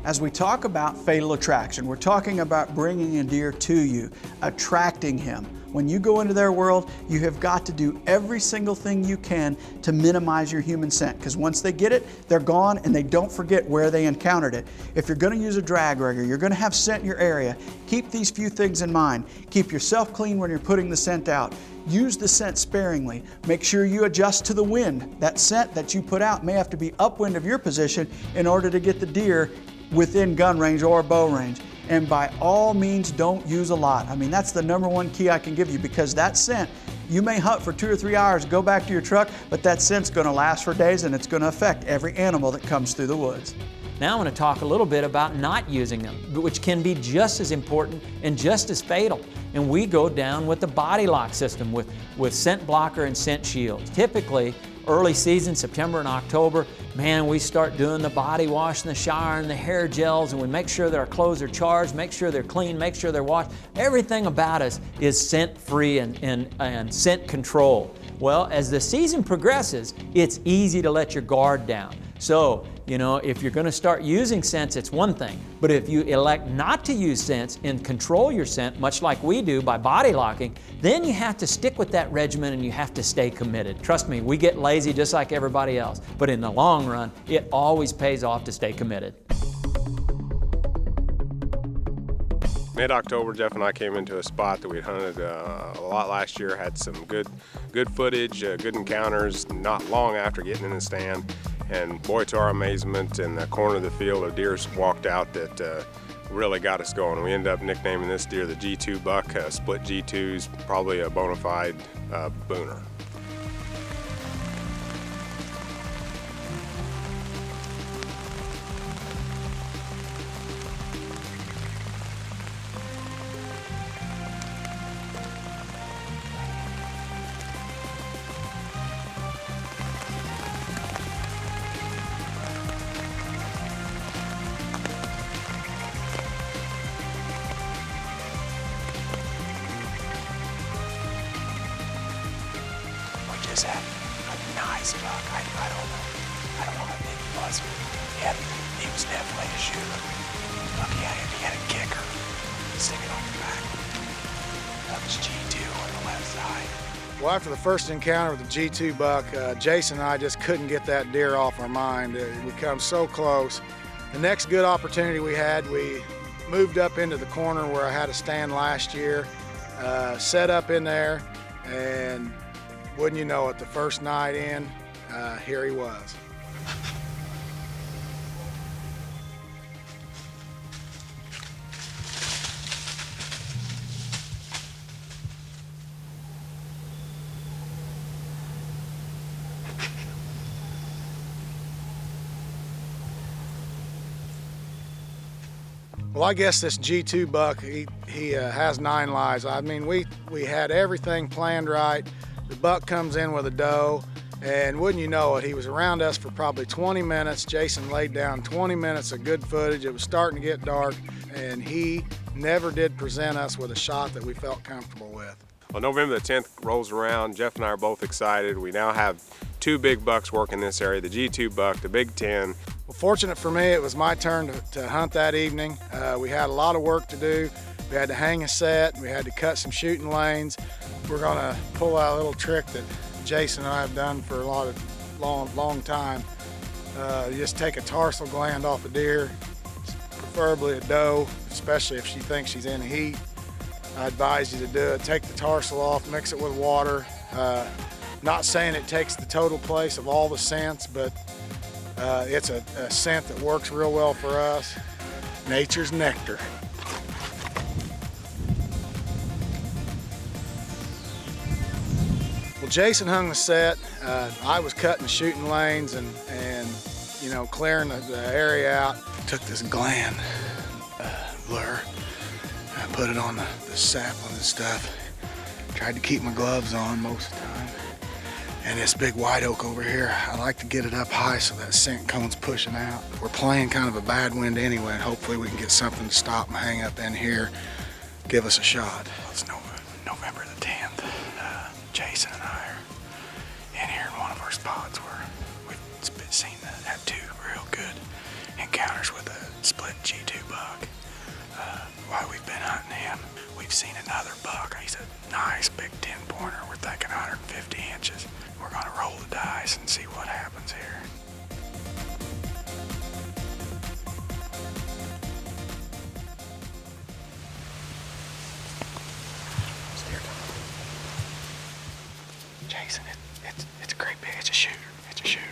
As we talk about fatal attraction, we're talking about bringing a deer to you, attracting him. When you go into their world, you have got to do every single thing you can to minimize your human scent, because once they get it, they're gone and they don't forget where they encountered it. If you're going to use a drag rigger, you're going to have scent in your area, keep these few things in mind. Keep yourself clean when you're putting the scent out. Use the scent sparingly. Make sure you adjust to the wind. That scent that you put out may have to be upwind of your position in order to get the deer within gun range or bow range. And by all means, don't use a lot. I mean, that's the #1 key I can give you, because that scent, you may hunt for 2 or 3 hours, go back to your truck, but that scent's gonna last for days and it's gonna affect every animal that comes through the woods. Now I'm going to talk a little bit about not using them, which can be just as important and just as fatal. And we go down with the body lock system with scent blocker and scent shields. Typically, early season, September and October, man, we start doing the body wash and the shower and the hair gels, and we make sure that our clothes are charged, make sure they're clean, make sure they're washed. Everything about us is scent-free and scent control. Well, as the season progresses, it's easy to let your guard down. So, you know, if you're going to start using scents, it's one thing. But if you elect not to use scents and control your scent, much like we do by body locking, then you have to stick with that regimen and you have to stay committed. Trust me, we get lazy just like everybody else. But in the long run, it always pays off to stay committed. Mid-October, Jeff and I came into a spot that we'd hunted a lot last year, had some good footage, good encounters not long after getting in the stand. And boy, to our amazement, in the corner of the field, a deer walked out that really got us going. We ended up nicknaming this deer the G2 buck, split G2s, probably a bona fide booner. Just had a nice buck. I don't want to think he was. He was definitely a shooter. Look, he had a kicker sticking on the back. That was G2 on the left side. Well, after the first encounter with the G2 buck, Jason and I just couldn't get that deer off our mind. We come so close. The next good opportunity we had, we moved up into the corner where I had a stand last year, set up in there, and wouldn't you know it, the first night in, here he was. Well, I guess this G2 buck, he has 9 lives. I mean, we had everything planned right. The buck comes in with a doe, and wouldn't you know it, he was around us for probably 20 minutes. Jason laid down 20 minutes of good footage. It was starting to get dark, and he never did present us with a shot that we felt comfortable with. Well, November the 10th rolls around. Jeff and I are both excited. We now have 2 big bucks working this area, the G2 buck, the Big 10. Well, fortunate for me, it was my turn to hunt that evening. We had a lot of work to do. We had to hang a set, we had to cut some shooting lanes. We're gonna pull out a little trick that Jason and I have done for a long time. You just take a tarsal gland off a deer, preferably a doe, especially if she thinks she's in heat. I advise you to do it. Take the tarsal off, mix it with water. Not saying it takes the total place of all the scents, but it's a scent that works real well for us. Nature's nectar. Well, Jason hung the set. I was cutting the shooting lanes and you know, clearing the area out. Took this gland lure, I put it on the sapling and stuff. Tried to keep my gloves on most of the time. And this big white oak over here, I like to get it up high so that scent cone's pushing out. We're playing kind of a bad wind anyway, and hopefully we can get something to stop and hang up in here, give us a shot. It's November the 10th. Jason and I are in here in one of our spots where we've had two real good encounters with a split G2 buck. While we've been hunting him, we've seen another buck. He's a nice big 10-pointer. We're thinking 150 inches. We're gonna roll the dice and see what happens here. Jason, it's a great bit. It's a shooter. It's a shooter.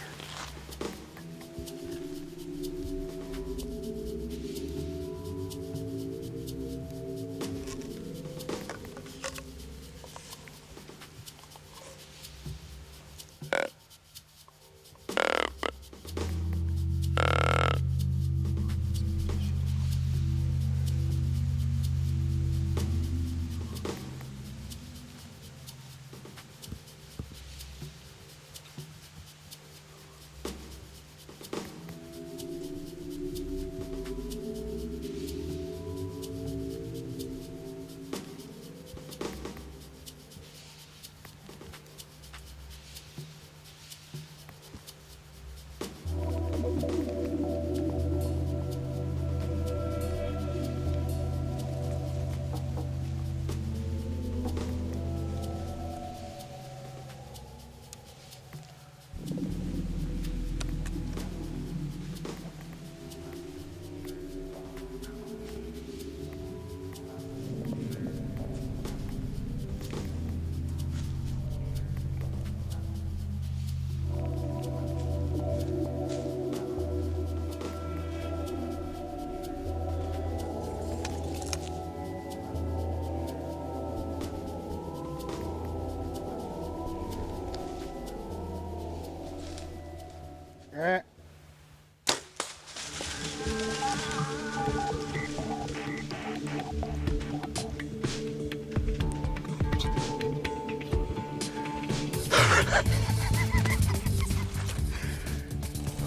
All right.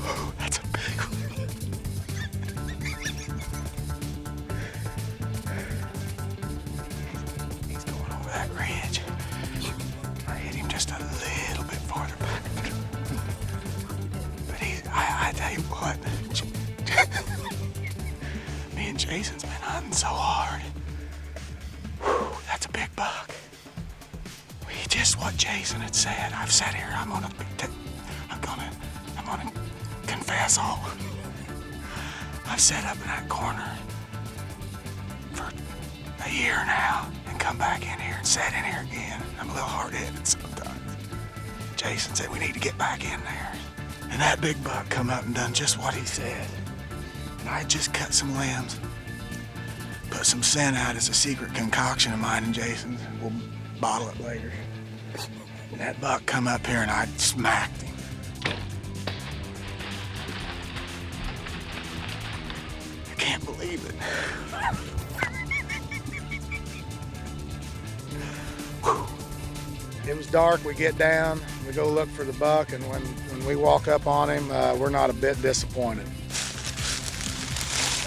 Oh, that's a big one. He's going over that ridge. I hit him just a little bit farther back. I tell you what, me and Jason's been hunting so hard. Whew, that's a big buck. Just what Jason had said. I've sat here. I'm gonna confess all. I've sat up in that corner for a year now and come back in here and sat in here again. I'm a little hard-headed sometimes. Jason said we need to get back in there. And that big buck come up and done just what he said. And I just cut some limbs, put some scent out as a secret concoction of mine and Jason's. We'll bottle it later. And that buck come up here and I smacked him. I can't believe it. It was dark, we get down, we go look for the buck, and when we walk up on him, we're not a bit disappointed.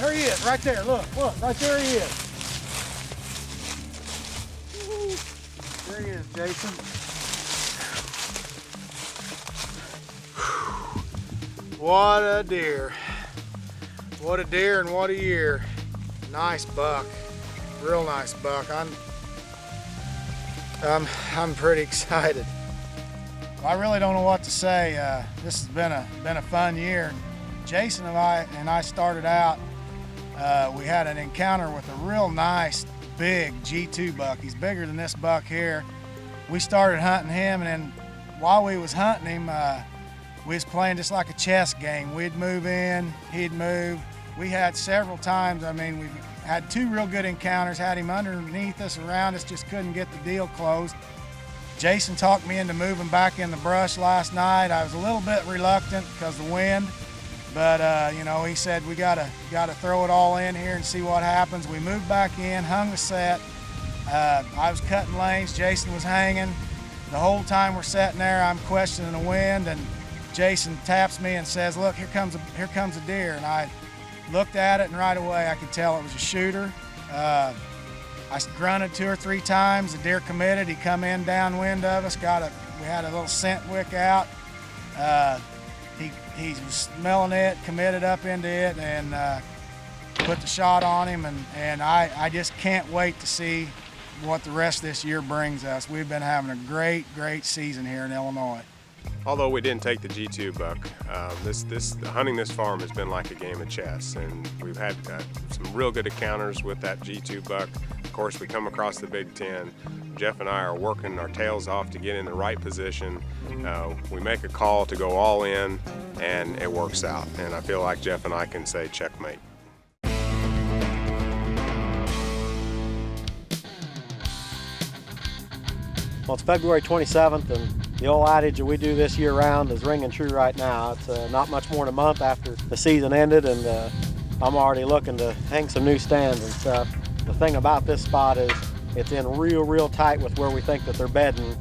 There he is, right there, look, right there he is. There he is, Jason. What a deer. What a deer and what a year. Nice buck, real nice buck. I'm pretty excited. I really don't know what to say. This has been a fun year. Jason and I started out. We had an encounter with a real nice big G2 buck. He's bigger than this buck here. We started hunting him, and then while we was hunting him, we was playing just like a chess game. We'd move in, he'd move. We had several times. I mean, we had two real good encounters. Had him underneath us, around us, just couldn't get the deal closed. Jason talked me into moving back in the brush last night. I was a little bit reluctant because of the wind, but you know, he said we gotta throw it all in here and see what happens. We moved back in, hung the set. I was cutting lanes, Jason was hanging. the whole time we're sitting there, I'm questioning the wind, and Jason taps me and says, "Look, here comes a deer." And I looked at it, and right away I could tell it was a shooter. I grunted 2 or 3 times. The deer committed. He come in downwind of us. We had a little scent wick out. He was smelling it, committed up into it, and put the shot on him. And I just can't wait to see what the rest of this year brings us. We've been having a great season here in Illinois. Although we didn't take the G2 buck, hunting this farm has been like a game of chess, and we've had some real good encounters with that G2 buck. Of course, we come across the Big Ten. Jeff and I are working our tails off to get in the right position. We make a call to go all in, and it works out. And I feel like Jeff and I can say checkmate. Well, it's February 27th, and the old adage that we do this year round is ringing true right now. It's not much more than a month after the season ended, and I'm already looking to hang some new stands and stuff. The thing about this spot is it's in real tight with where we think that they're bedding.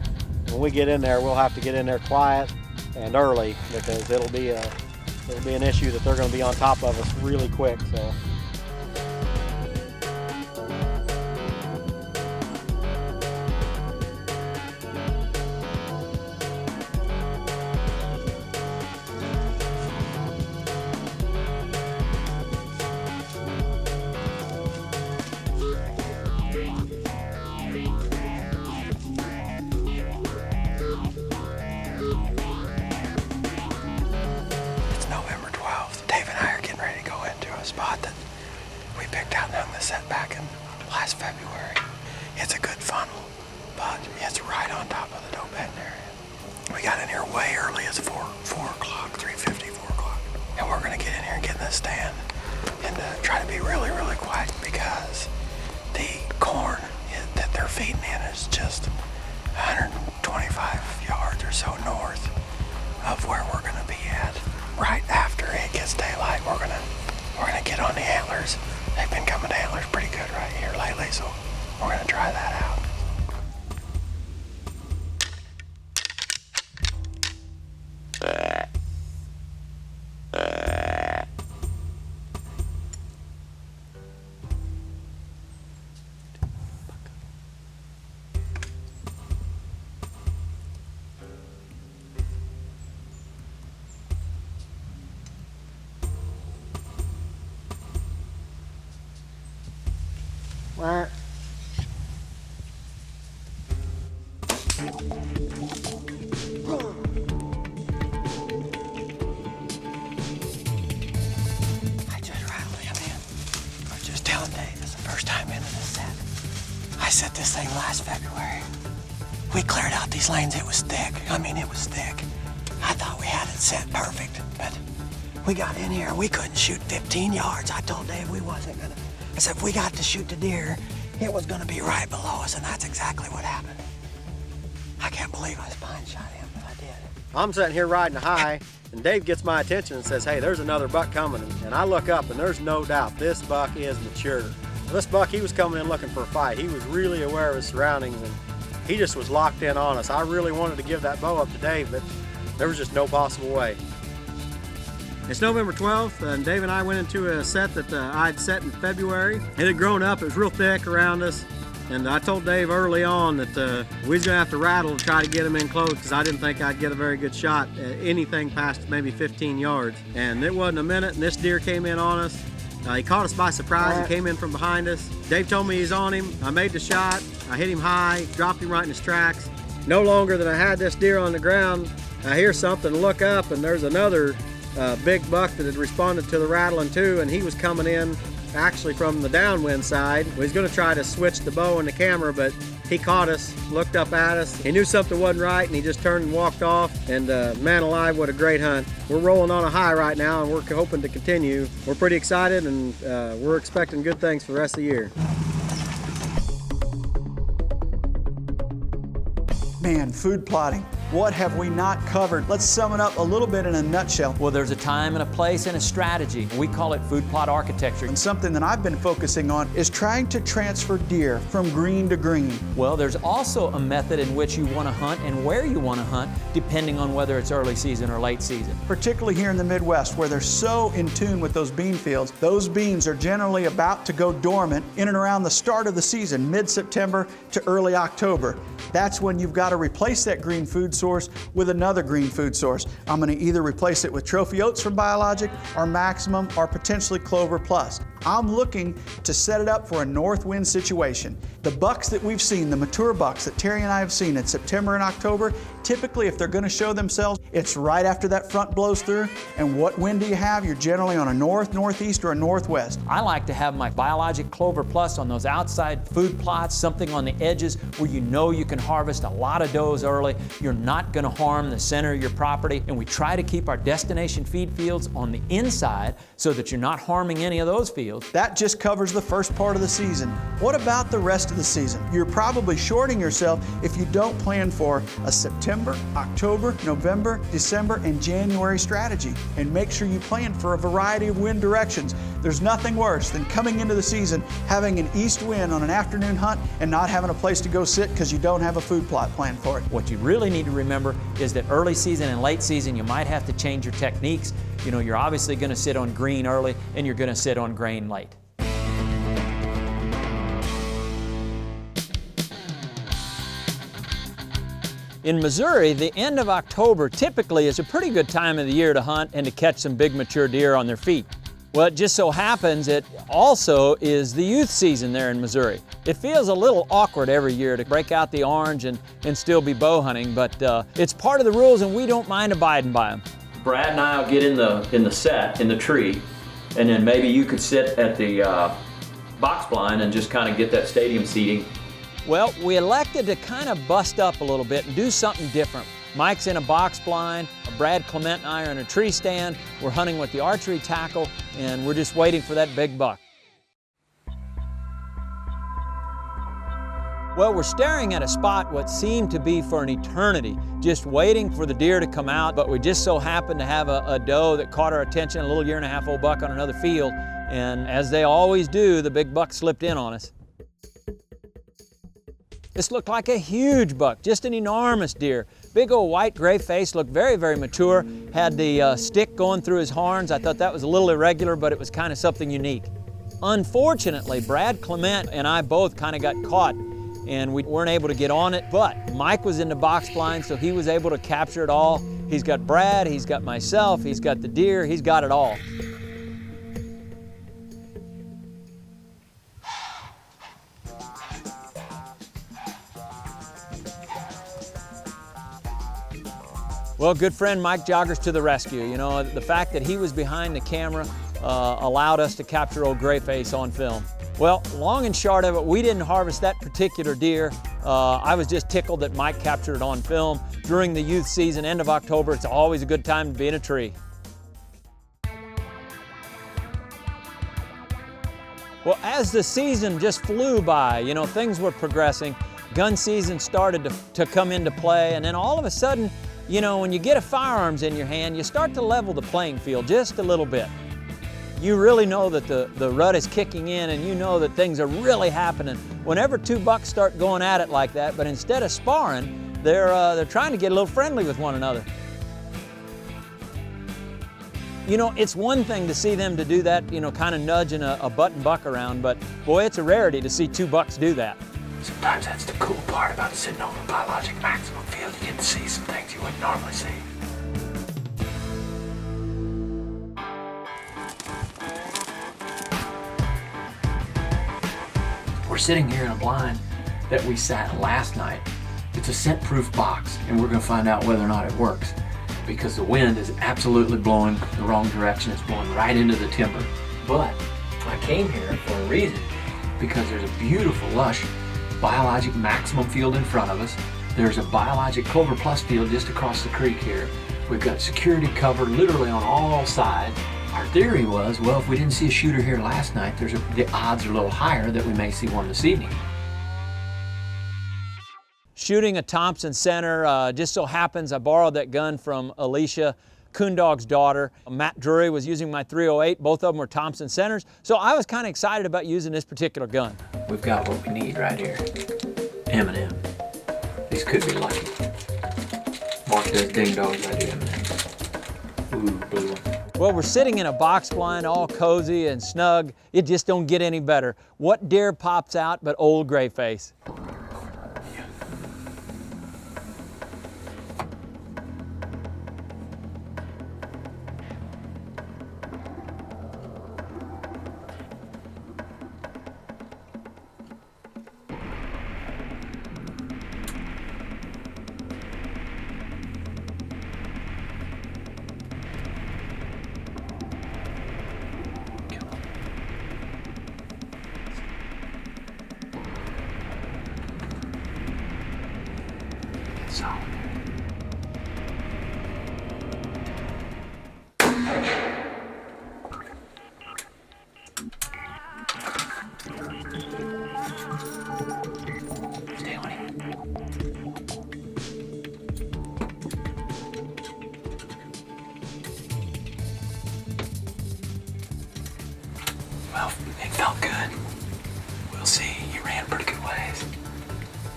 When we get in there, we'll have to get in there quiet and early, because it'll be an issue that they're going to be on top of us really quick. So. Spot that we picked out and hung the set back in last February. It's a good funnel, but it's right on top of the doe bedding area. We got in here way early. It's 4 o'clock, 3:50, 4 o'clock. And we're gonna get in here and get in this stand and try to be really quiet, because the corn that they're feeding in is just 125 yards or so north of where we're gonna be at. Right after it gets daylight, we're gonna get on the antlers. They've been coming to antlers pretty good right here lately, so we're gonna try that out. Set this thing last February. We cleared out these lanes. It was thick. I mean, it was thick. I thought we had it set perfect, but we got in here. We couldn't shoot 15 yards. I told Dave we wasn't gonna. I said, if we got to shoot the deer, it was gonna be right below us, and that's exactly what happened. I can't believe I spine shot him, but I did. I'm sitting here riding high, and Dave gets my attention and says, "Hey, there's another buck coming." And I look up, and there's no doubt this buck is mature. This buck, he was coming in looking for a fight. He was really aware of his surroundings, and he just was locked in on us. I really wanted to give that bow up to Dave, but there was just no possible way. It's November 12th, and Dave and I went into a set that I'd set in February. It had grown up. It was real thick around us, and I told Dave early on that we was going to have to rattle to try to get him in close, because I didn't think I'd get a very good shot at anything past maybe 15 yards. And it wasn't a minute, and this deer came in on us. He caught us by surprise. He came in from behind us. Dave told me he's on him. I made the shot. I hit him high, dropped him right in his tracks. No longer than I had this deer on the ground, I hear something, look up, and there's another big buck that had responded to the rattling too, and he was coming in actually from the downwind side. He was going to try to switch the bow and the camera, but he caught us, looked up at us. He knew something wasn't right, and he just turned and walked off. And man alive, what a great hunt. We're rolling on a high right now, and we're hoping to continue. We're pretty excited, and we're expecting good things for the rest of the year. Man, food plotting What have we not covered? Let's sum it up a little bit in a nutshell. Well, there's a time and a place and a strategy. We call it food plot architecture. And something that I've been focusing on is trying to transfer deer from green to green. Well, there's also a method in which you want to hunt and where you want to hunt, depending on whether it's early season or late season. Particularly here in the Midwest, where they're so in tune with those bean fields. Those beans are generally about to go dormant in and around the start of the season, mid-September to early October. That's when you've got to replace that green food source with another green food source. I'm going to either replace it with trophy oats from Biologic or Maximum or potentially Clover Plus. I'm looking to set it up for a north wind situation. The bucks that we've seen, the mature bucks that Terry and I have seen in September and October, typically if they're going to show themselves, it's right after that front blows through. And what wind do you have? You're generally on a north, northeast, or a northwest. I like to have my Biologic Clover Plus on those outside food plots, something on the edges where you know you can harvest a lot of does early. You're not going to harm the center of your property. And we try to keep our destination feed fields on the inside so that you're not harming any of those fields. That just covers the first part of the season. What about the rest of the season? You're probably shorting yourself if you don't plan for a September, October, November, December, and January strategy. And make sure you plan for a variety of wind directions. There's nothing worse than coming into the season having an east wind on an afternoon hunt and not having a place to go sit because you don't have a food plot planned for it. What you really need to remember is that early season and late season, you might have to change your techniques. You know, you're obviously going to sit on green early and you're going to sit on grain late. In Missouri, the end of October typically is a pretty good time of the year to hunt and to catch some big mature deer on their feet. Well, it just so happens it also is the youth season there in Missouri. It feels a little awkward every year to break out the orange and still be bow hunting, but it's part of the rules and we don't mind abiding by them. Brad and I will get in the set, in the tree, and then maybe you could sit at the box blind and just kind of get that stadium seating. Well, we elected to kind of bust up a little bit and do something different. Mike's in a box blind, Brad Clement and I are in a tree stand, we're hunting with the archery tackle, and we're just waiting for that big buck. Well, we're staring at a spot what seemed to be for an eternity, just waiting for the deer to come out, but we just so happened to have a doe that caught our attention, a little 1.5-year-old buck on another field, and as they always do, the big buck slipped in on us. This looked like a huge buck, just an enormous deer. Big old white gray face, looked very, very mature, had the stick going through his horns. I thought that was a little irregular, but it was kind of something unique. Unfortunately, Brad Clement and I both kind of got caught and we weren't able to get on it, but Mike was in the box blind, so he was able to capture it all. He's got Brad, he's got myself, he's got the deer, he's got it all. Well, good friend Mike Joggers to the rescue. You know, the fact that he was behind the camera allowed us to capture old Grayface on film. Well, long and short of it, we didn't harvest that particular deer. I was just tickled that Mike captured it on film. During the youth season, end of October, it's always a good time to be in a tree. Well, as the season just flew by, you know, things were progressing. Gun season started to come into play, and then all of a sudden, you know, when you get a firearms in your hand, you start to level the playing field just a little bit. You really know that the rut is kicking in and you know that things are really happening. Whenever two bucks start going at it like that, but instead of sparring, they're trying to get a little friendly with one another. You know, it's one thing to see them to do that, you know, kind of nudging a button buck around, but boy, it's a rarity to see two bucks do that. Sometimes that's the cool part about sitting over a Biologic Maximum field. You get to see some things you wouldn't normally see. We're sitting here in a blind that we sat last night. It's a scent-proof box, and we're going to find out whether or not it works, because the wind is absolutely blowing the wrong direction. It's blowing right into the timber. But I came here for a reason, because there's a beautiful, lush Biologic Maximum field in front of us. There's a Biologic Clover Plus field just across the creek here. We've got security cover literally on all sides. Our theory was, well, if we didn't see a shooter here last night, the odds are a little higher that we may see one this evening. shooting a Thompson Center. Just so happens I borrowed that gun from Alicia, Coondog's daughter. Matt Drury was using my 308. Both of them were Thompson Centers. So I was kind of excited about using this particular gun. We've got what we need right here. M&M. These could be lucky. Mark does ding dogs, I do M&M. Ooh, blue one. Well, we're sitting in a box blind, all cozy and snug. It just don't get any better. What deer pops out but old gray face? Well, it felt good. We'll see. He ran pretty good ways.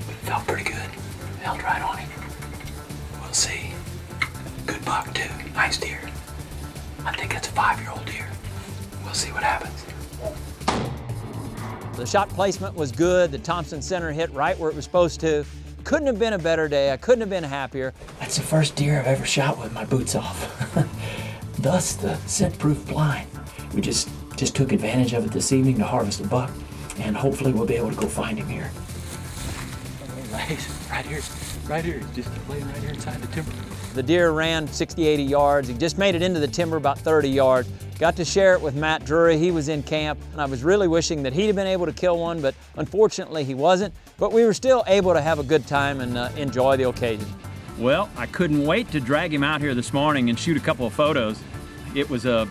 But it felt pretty good. Held right on him. We'll see. Good buck, too. Nice deer. I think it's a 5-year-old deer. We'll see what happens. The shot placement was good. The Thompson Center hit right where it was supposed to. Couldn't have been a better day. I couldn't have been happier. That's the first deer I've ever shot with my boots off. Thus the scent-proof blind. We just took advantage of it this evening to harvest a buck, and hopefully we'll be able to go find him here. Right here, just laying right here inside the timber. The deer ran 60, 80 yards. He just made it into the timber about 30 yards. Got to share it with Matt Drury. He was in camp, and I was really wishing that he'd have been able to kill one, but unfortunately he wasn't. But we were still able to have a good time and enjoy the occasion. Well, I couldn't wait to drag him out here this morning and shoot a couple of photos. It was a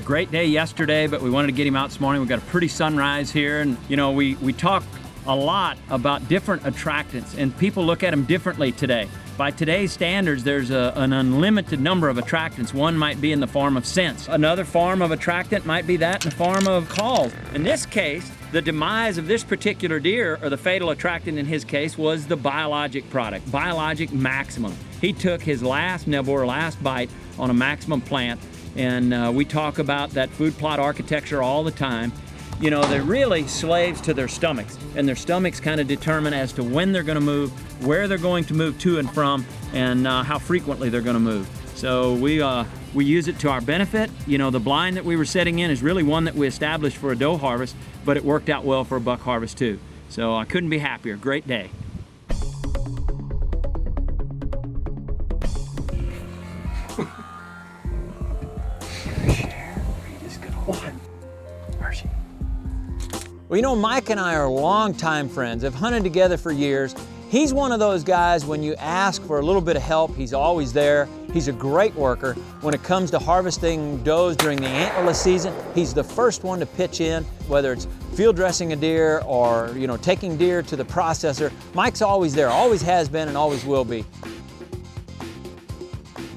great day yesterday, but we wanted to get him out this morning. We got a pretty sunrise here, and we talk a lot about different attractants, and people look at them differently today. By today's standards, there's an unlimited number of attractants. One might be in the form of scents. Another form of attractant might be that in the form of calls. In this case, the demise of this particular deer, or the fatal attractant in his case, was the biologic product, Biologic Maximum. He took his last nibble or last bite on a Maximum plant, and we talk about that food plot architecture all the time. They're really slaves to their stomachs, and their stomachs kind of determine as to when they're going to move, where they're going to move to and from, and how frequently they're going to move. So we use it to our benefit. The blind that we were setting in is really one that we established for a doe harvest, but it worked out well for a buck harvest too. So I couldn't be happier. Great day. Well, Mike and I are longtime friends, have hunted together for years. He's one of those guys, when you ask for a little bit of help, he's always there. He's a great worker. When it comes to harvesting does during the antlerless season, he's the first one to pitch in, whether it's field dressing a deer or, taking deer to the processor. Mike's always there, always has been and always will be.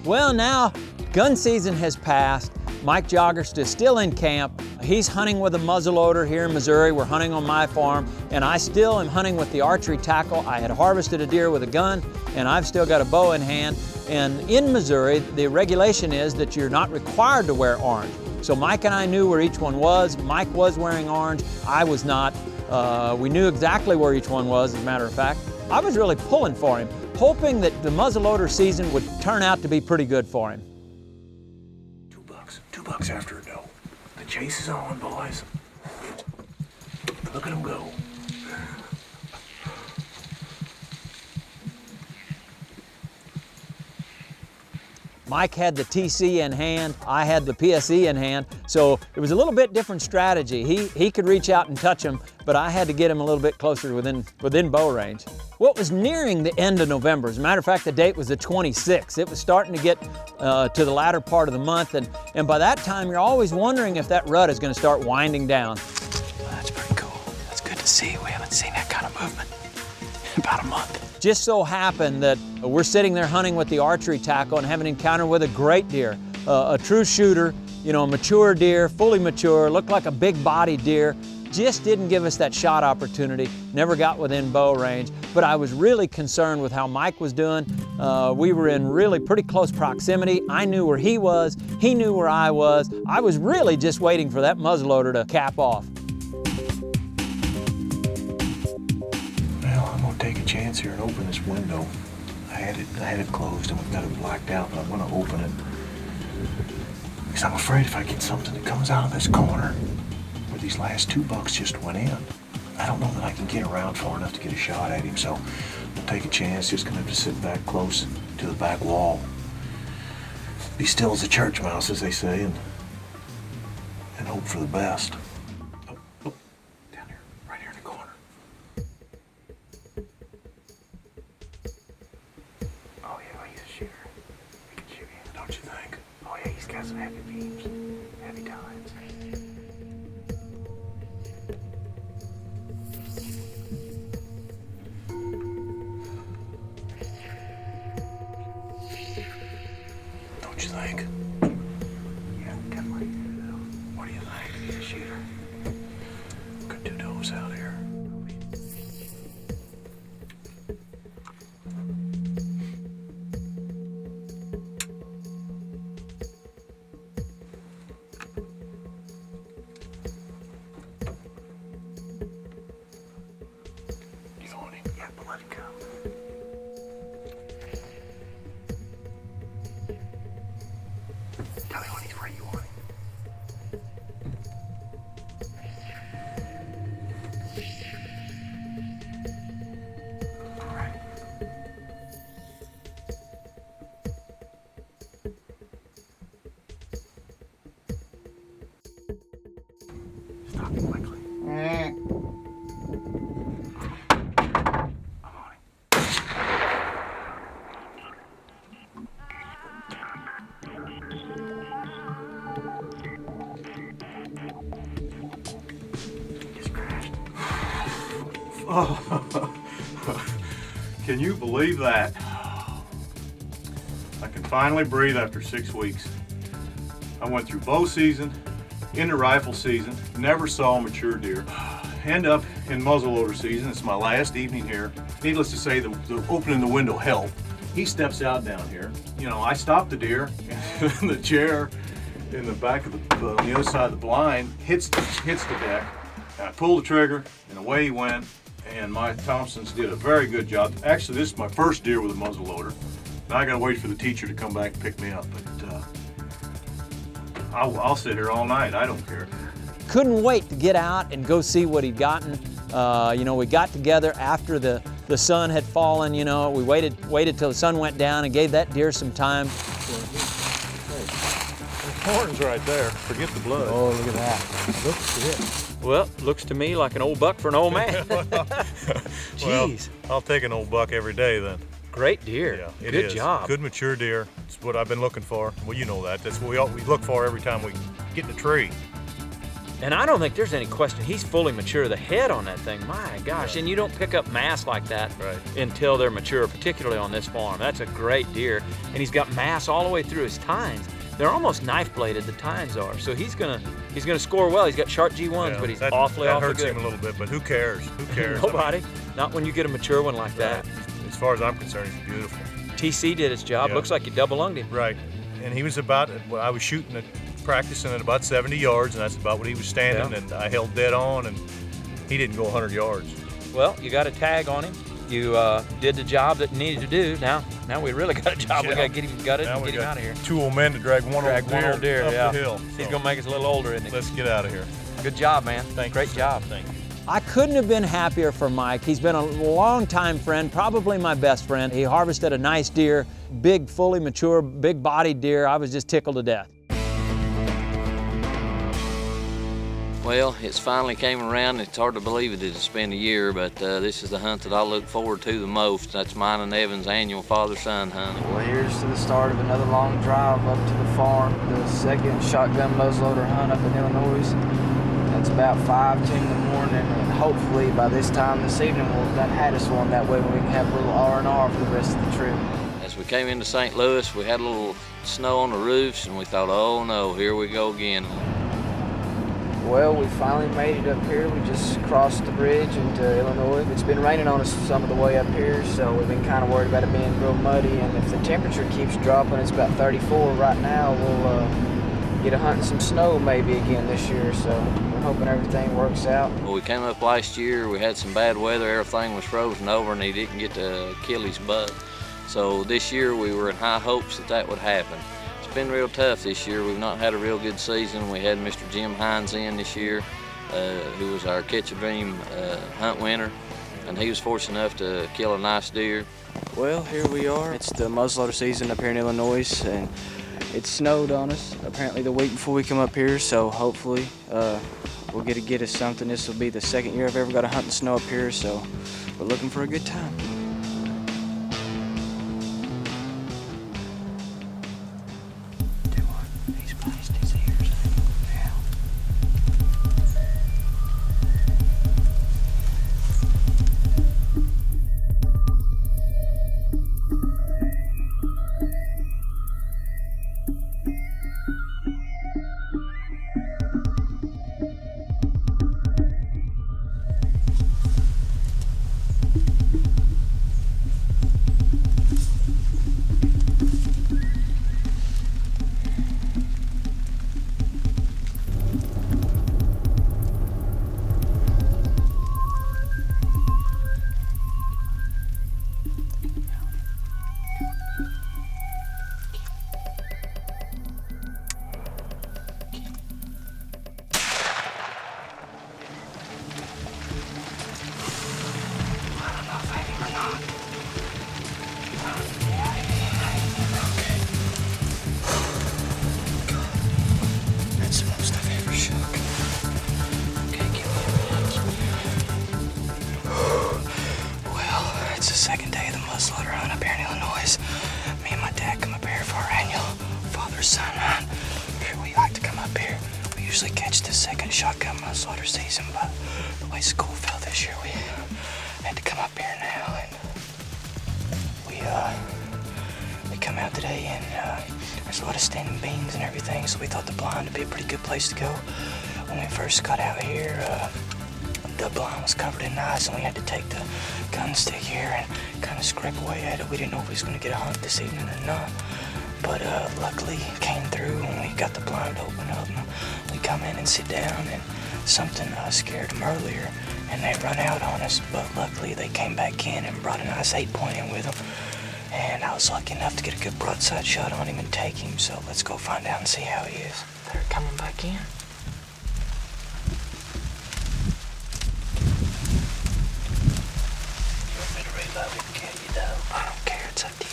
Well, now gun season has passed. Mike Joggerst is still in camp. He's hunting with a muzzleloader here in Missouri. We're hunting on my farm, and I still am hunting with the archery tackle. I had harvested a deer with a gun, and I've still got a bow in hand. And in Missouri, the regulation is that you're not required to wear orange. So Mike and I knew where each one was. Mike was wearing orange, I was not. We knew exactly where each one was, as a matter of fact. I was really pulling for him, hoping that the muzzleloader season would turn out to be pretty good for him. 2 bucks after a doe. The chase is on, boys. Look at them go. Mike had the TC in hand, I had the PSE in hand, so it was a little bit different strategy. He could reach out and touch him, but I had to get him a little bit closer within bow range. Well, it was nearing the end of November. As a matter of fact, the date was the 26th. It was starting to get to the latter part of the month, and by that time, you're always wondering if that rut is going to start winding down. Well, that's pretty cool. That's good to see. We haven't seen that kind of movement in about a month. Just so happened that we're sitting there hunting with the archery tackle and having an encounter with a great deer, a true shooter, you know, a mature deer, fully mature, looked like a big-bodied deer. Just didn't give us that shot opportunity, never got within bow range, but I was really concerned with how Mike was doing. We were in really pretty close proximity. I knew where he knew where I was. I was really just waiting for that muzzleloader to cap off. Well, I'm gonna take a chance here and open this window. I had it closed and we've got it blacked out, but I'm gonna open it. Because I'm afraid if I get something that comes out of this corner, where these last 2 bucks just went in, I don't know that I can get around far enough to get a shot at him, so I'll take a chance, just gonna have to sit back close to the back wall. Be still as a church mouse, as they say, and hope for the best. Oh, down here, right here in the corner. Oh yeah, he's a shooter. He can shoot you, don't you think? Oh yeah, he's got some heavy beams, heavy tines. Don't you think? Yeah, definitely. What do you think? He's a shooter. Got 2 does out here. You want him? Yeah, but let him come. Tell me when he's where you want him. All right. Stop him quickly. I'm on him. Oh, can you believe that? I can finally breathe after 6 weeks. I went through bow season, into rifle season, never saw a mature deer. End up in muzzleloader season. It's my last evening here. Needless to say, the opening the window helped. He steps out down here. You know, I stop the deer in the chair in the back of on the other side of the blind, hits the deck, and I pull the trigger, and away he went. And my Thompsons did a very good job. Actually, this is my first deer with a muzzleloader. Now I gotta wait for the teacher to come back and pick me up, but I'll sit here all night, I don't care. Couldn't wait to get out and go see what he'd gotten. You know, we got together after the sun had fallen, you know, we waited till the sun went down and gave that deer some time. Horns right there, forget the blood. Oh, look at that. Look at it. Well, looks to me like an old buck for an old man. Jeez. Well, I'll take an old buck every day then. Great deer. Yeah, Good job. Good mature deer. It's what I've been looking for. Well, you know that. That's what we look for every time we get in the tree. And I don't think there's any question. He's fully mature. The head on that thing, my gosh. And you don't pick up mass like that until they're mature, particularly on this farm. That's a great deer. And he's got mass all the way through his tines. They're almost knife bladed, the tines are. So he's gonna score well. He's got sharp G1s, but he's awfully that good. hurts him a little bit, but who cares? Who cares? Nobody. Not when you get a mature one like that. As far as I'm concerned, he's beautiful. TC did his job. Yeah. Looks like you double lunged him. Right. And he was about, I was shooting at, practicing at about 70 yards, and that's about what he was standing, and I held dead on, and he didn't go 100 yards. Well, you got a tag on him. You did the job that you needed to do. Now we really got a job. We got to get him gutted and get him out of here. 2 old men to drag one old deer up the hill. He's gonna make us a little older, isn't he? Let's get out of here. Good job, man. Great job. Thank you. I couldn't have been happier for Mike. He's been a long-time friend, probably my best friend. He harvested a nice deer, big, fully mature, big-bodied deer. I was just tickled to death. Well, it's finally came around. It's hard to believe it's been a year, but this is the hunt that I look forward to the most. That's mine and Evan's annual father-son hunt. Well, here's to the start of another long drive up to the farm, the second shotgun muzzleloader hunt up in Illinois. And it's about 5, 10 in the morning, and hopefully by this time this evening we'll have done had us one. That way we can have a little R&R for the rest of the trip. As we came into St. Louis, we had a little snow on the roofs, and we thought, oh no, here we go again. Well, we finally made it up here. We just crossed the bridge into Illinois. It's been raining on us some of the way up here, so we've been kind of worried about it being real muddy. And if the temperature keeps dropping, it's about 34 right now, we'll get a hunting some snow maybe again this year. So we're hoping everything works out. Well, we came up last year, we had some bad weather, everything was frozen over, and he didn't get to kill his buck. So this year we were in high hopes that that would happen. It's been real tough this year. We've not had a real good season. We had Mr. Jim Hines in this year, who was our Catch a Dream hunt winner, and he was fortunate enough to kill a nice deer. Well, here we are. It's the muzzleloader season up here in Illinois, and it snowed on us apparently the week before we come up here, so hopefully we'll get us something. This will be the second year I've ever got to hunt in snow up here, so we're looking for a good time. Shotgun muzzleloader season, but the way school fell this year, we had to come up here now, and we come out today, and there's a lot of standing beans and everything, so we thought the blind would be a pretty good place to go. When we first got out here, the blind was covered in ice, and we had to take the gun stick here and kind of scrape away at it. We didn't know if we was going to get a hunt this evening or not, but luckily it came through, and we got the blind open up. We come in and sit down, and something scared them earlier, and they run out on us, but luckily they came back in and brought a nice 8-point in with them, and I was lucky enough to get a good broadside shot on him and take him, so let's go find out and see how he is. They're coming back in. You want me to reload it and get you though? I don't care, it's up to you.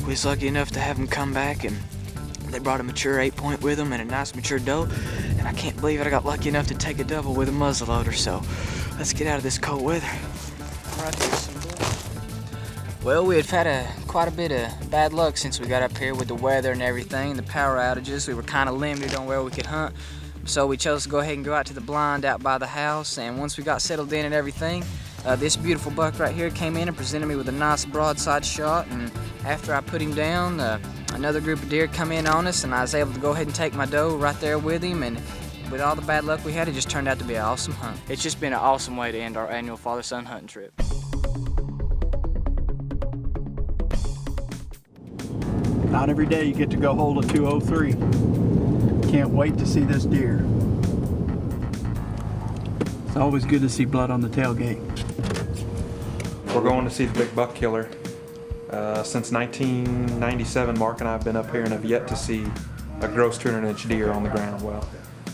We was lucky enough to have them come back, and they brought a mature 8-point with them and a nice mature doe, and I can't believe it, I got lucky enough to take a double with a muzzleloader, so let's get out of this cold weather. Well, we have had quite a bit of bad luck since we got up here with the weather and everything, the power outages. We were kind of limited on where we could hunt, so we chose to go ahead and go out to the blind out by the house, and once we got settled in and everything, this beautiful buck right here came in and presented me with a nice broadside shot, and after I put him down, another group of deer come in on us, and I was able to go ahead and take my doe right there with him, and with all the bad luck we had, it just turned out to be an awesome hunt. It's just been an awesome way to end our annual father-son hunting trip. Not every day you get to go hold a 203. Can't wait to see this deer. It's always good to see blood on the tailgate. We're going to see the big buck killer. Since 1997, Mark and I have been up here and have yet to see a gross 200-inch deer on the ground. Well,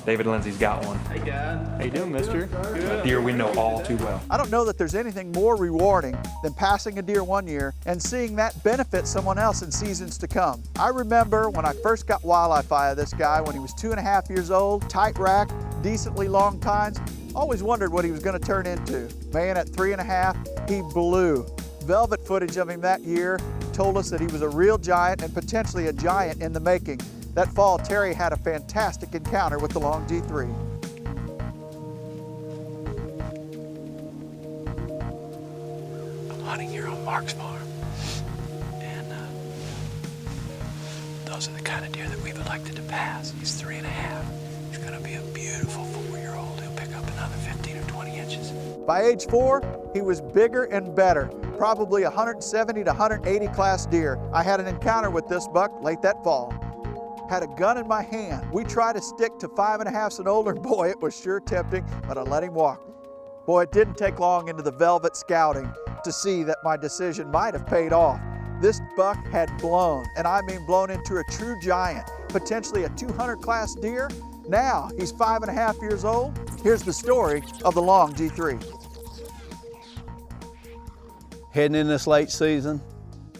David Lindsey's got one. Hey guys. How you doing, mister? A deer we know all too well. I don't know that there's anything more rewarding than passing a deer one year and seeing that benefit someone else in seasons to come. I remember when I first got wildlife eye of this guy when he was 2.5 years old, tight rack, decently long tines. Always wondered what he was going to turn into. Man, at 3.5, he blew. Velvet footage of him that year told us that he was a real giant and potentially a giant in the making. That fall, Terry had a fantastic encounter with the long G3. I'm hunting here on Mark's farm, and those are the kind of deer that we've elected to pass. He's 3.5. He's going to be a beautiful 4-year-old. He'll pick up another 15 or 20 inches. By age 4, he was bigger and better, probably 170 to 180 class deer. I had an encounter with this buck late that fall. Had a gun in my hand. We tried to stick to 5.5s and older. Boy, it was sure tempting, but I let him walk. Boy, it didn't take long into the velvet scouting to see that my decision might have paid off. This buck had blown, and I mean blown into a true giant, potentially a 200 class deer. Now he's 5.5 years old. Here's the story of the long G3. Heading in this late season,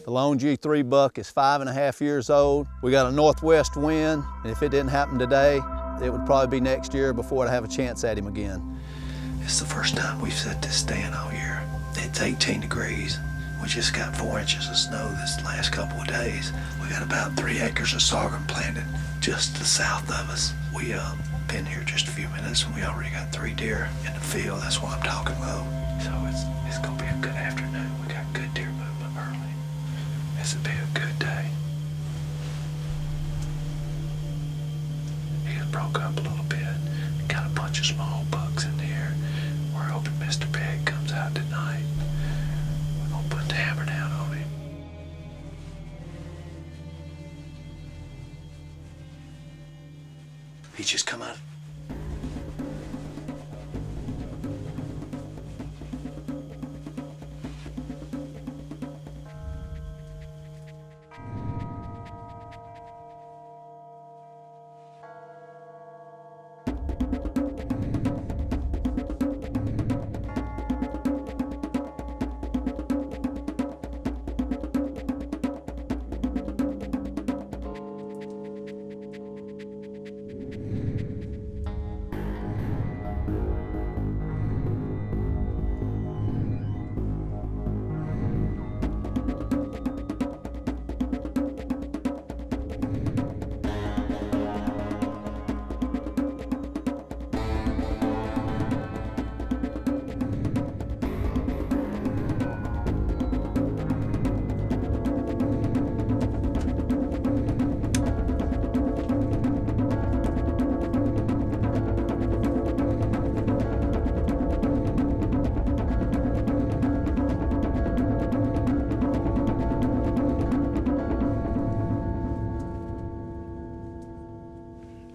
the lone G3 buck is 5.5 years old. We got a northwest wind, and if it didn't happen today, it would probably be next year before I'd have a chance at him again. It's the first time we've set this stand all year. It's 18 degrees. We just got 4 inches of snow this last couple of days. We got about 3 acres of sorghum planted just to the south of us. We been here just a few minutes and we already got 3 deer in the field. That's why I'm talking low. So it's gonna be a good afternoon. We got good deer movement early. This will be a good day. He just broke up a little bit. Got a bunch of small bucks in here. We're hoping Mr. Pig comes out tonight. We're gonna put the hammer down on him. He just come out.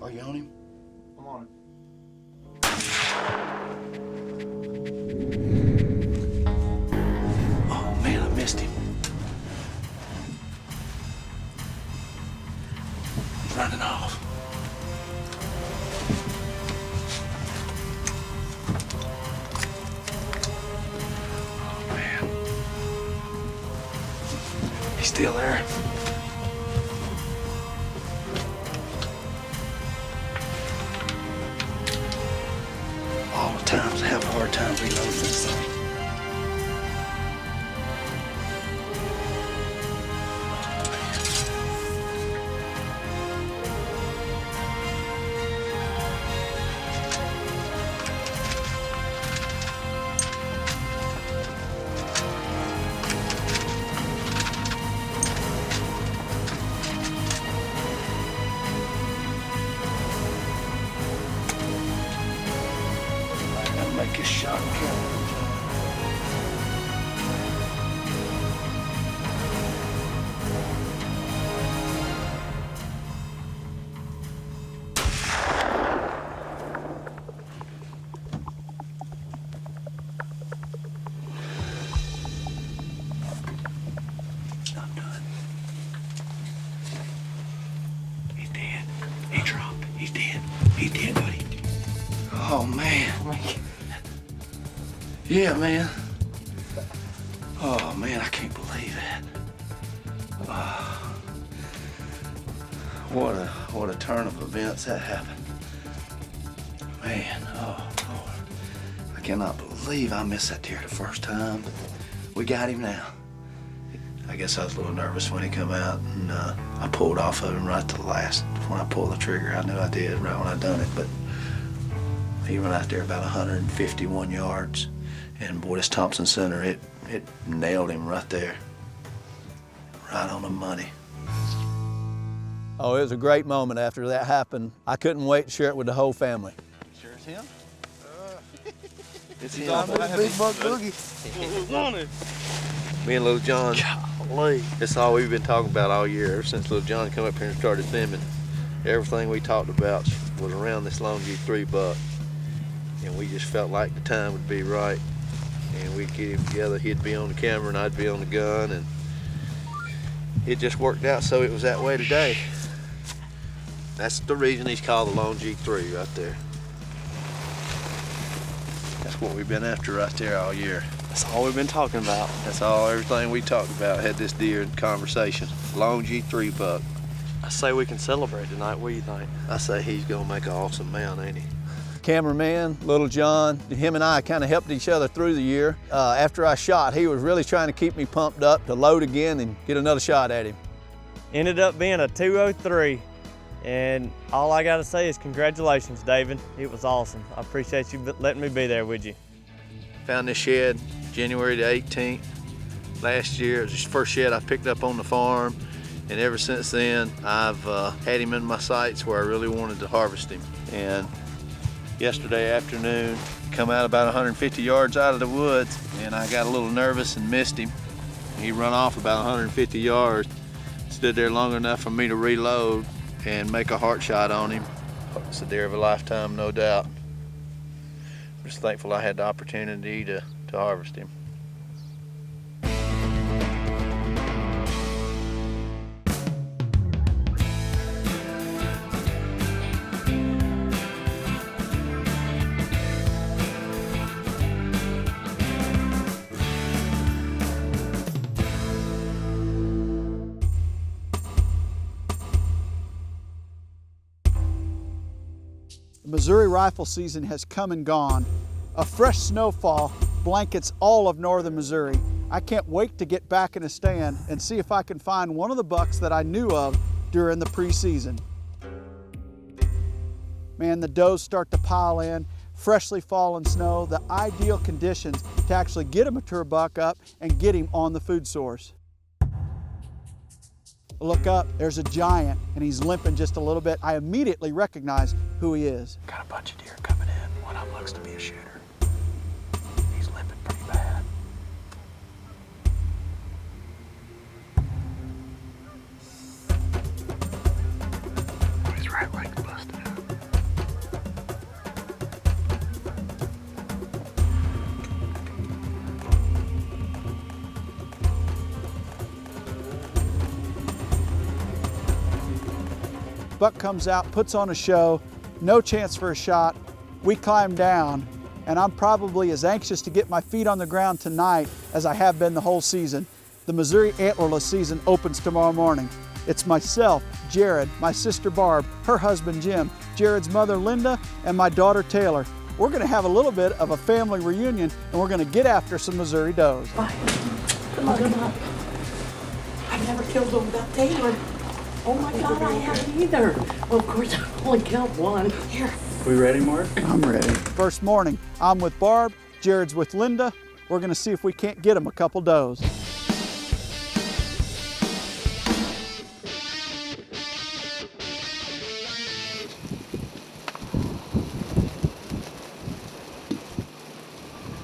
Are you on him? I'm on it. Oh man, I missed him. He's running off. Oh man. He's still there. All the times I have a hard time reloading this thing. Oh, man. Yeah, man. Oh, man, I can't believe it. What a turn of events that happened. Man, oh, Lord. I cannot believe I missed that deer the first time. We got him now. I guess I was a little nervous when he come out, and I pulled off of him right to the last. When I pulled the trigger, I knew I did right when I done it, but he went out there about 151 yards, and boy, this Thompson Center, it nailed him right there, right on the money. Oh, it was a great moment after that happened. I couldn't wait to share it with the whole family. Sure it's him? It's him. Big Buck Boogie. Me and Little John, golly, that's all we've been talking about all year. Ever since Little John come up here and started filming, everything we talked about was around this Long G3 buck. And we just felt like the time would be right. And we'd get him together, he'd be on the camera and I'd be on the gun, and it just worked out so it was that way today. That's the reason he's called the Long G3 right there. That's what we've been after right there all year. That's all we've been talking about. That's all, everything we talked about had this deer in conversation. Long G3 buck. I say we can celebrate tonight. What do you think? I say he's gonna make an awesome mount, ain't he? Cameraman, Little John, him and I kind of helped each other through the year. After I shot, he was really trying to keep me pumped up to load again and get another shot at him. Ended up being a 203, and all I gotta say is congratulations, David. It was awesome. I appreciate you letting me be there with you. Found this shed January the 18th last year. It was the first shed I picked up on the farm, and ever since then I've had him in my sights where I really wanted to harvest him. And yesterday afternoon, come out about 150 yards out of the woods, and I got a little nervous and missed him. He run off about 150 yards, stood there long enough for me to reload and make a heart shot on him. It's a deer of a lifetime, no doubt. I'm just thankful I had the opportunity to harvest him. The Missouri rifle season has come and gone. A fresh snowfall blankets all of northern Missouri. I can't wait to get back in a stand and see if I can find one of the bucks that I knew of during the preseason. Man, the does start to pile in, freshly fallen snow, the ideal conditions to actually get a mature buck up and get him on the food source. Look up, there's a giant, and he's limping just a little bit. I immediately recognize who he is. Got a bunch of deer coming in. One of them looks to be a shooter. He's limping pretty bad. His right leg's busted out. Buck comes out, puts on a show, no chance for a shot. We climb down, and I'm probably as anxious to get my feet on the ground tonight as I have been the whole season. The Missouri antlerless season opens tomorrow morning. It's myself, Jared, my sister Barb, her husband Jim, Jared's mother Linda, and my daughter Taylor. We're gonna have a little bit of a family reunion, and we're gonna get after some Missouri does. Come on, come on. I've never killed one without Taylor. Oh my God, I haven't either. Well, of course, I only count one. Here. We ready, Mark? I'm ready. First morning, I'm with Barb, Jared's with Linda. We're gonna see if we can't get them a couple does.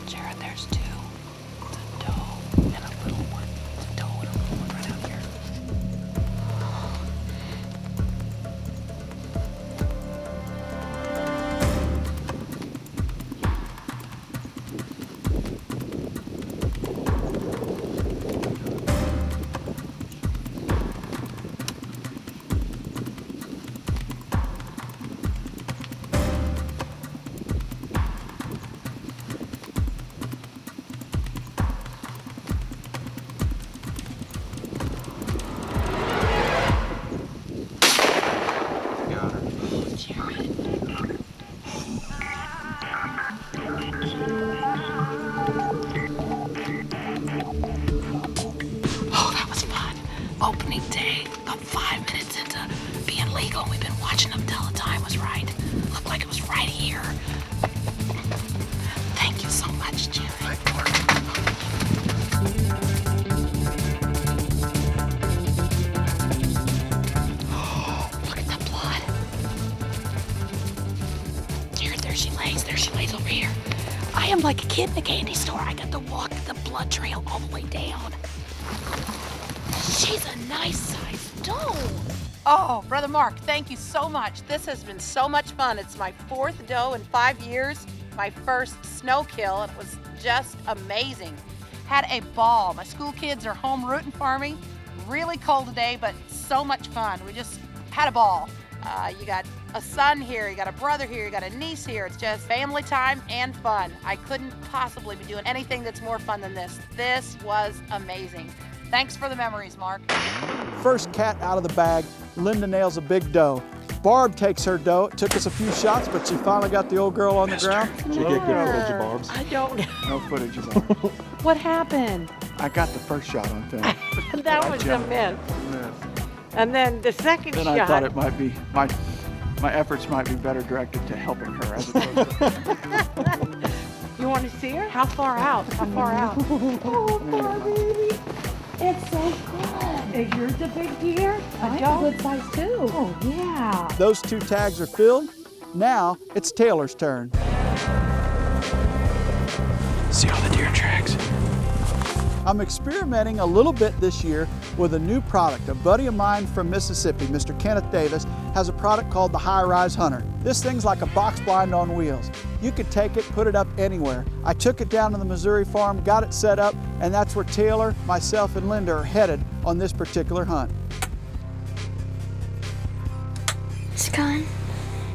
Jared, there's two. It's a doe and a little one. It's a doe and a little one right out there. illegal. We've been watching them till the time was right. Looked like it was right here. Thank you so much, Jimmy. Look at the blood. There she lays. There she lays over here. I am like a kid in a candy store. I got to walk the blood trail all the way down. She's a nice sized doe. Oh, Brother Mark, thank you so much. This has been so much fun. It's my 4th doe in 5 years, my first snow kill, and it was just amazing. Had a ball. My school kids are home rooting for me. Really cold today, but so much fun. We just had a ball. You got a son here, you got a brother here, you got a niece here. It's just family time and fun. I couldn't possibly be doing anything that's more fun than this. This was amazing. Thanks for the memories, Mark. First cat out of the bag, Linda nails a big doe. Barb takes her doe. It took us a few shots, but she finally got the old girl on the ground. Did you get good footage of Barb's? I don't know. No footage of Barb. What happened? I got the first shot on film. That was a miss. And then the second Then shot. I thought it might be, my efforts might be better directed to helping her as opposed to... You want to see her? How far out? How far out? Oh, Barbie. It's so good. Is yours a big deer? Mine's a good size too. Oh, yeah. Those 2 tags are filled. Now it's Taylor's turn. See all the deer tracks. I'm experimenting a little bit this year with a new product. A buddy of mine from Mississippi, Mr. Kenneth Davis, has a product called the High Rise Hunter. This thing's like a box blind on wheels. You could take it, put it up anywhere. I took it down to the Missouri farm, got it set up, and that's where Taylor, myself, and Linda are headed on this particular hunt. It's gone.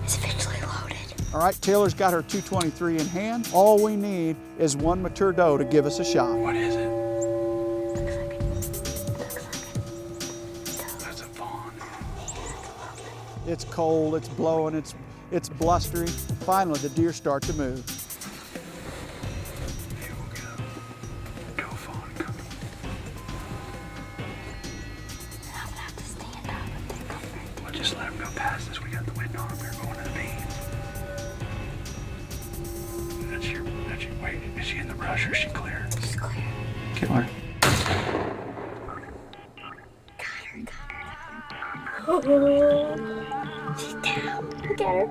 It's officially loaded. All right, Taylor's got her 223 in hand. All we need is 1 mature doe to give us a shot. What is it? It's cold, it's blowing, it's blustery. Finally, the deer start to move. Here we go. Go fawn coming. I'm gonna have to stand up if they come right there. We'll just let them go past us. We got the wind on them. We're going to the beans. That's your, wait, is she in the brush or is she clear? She's clear. Kill her. Oh, she's down. Look at her.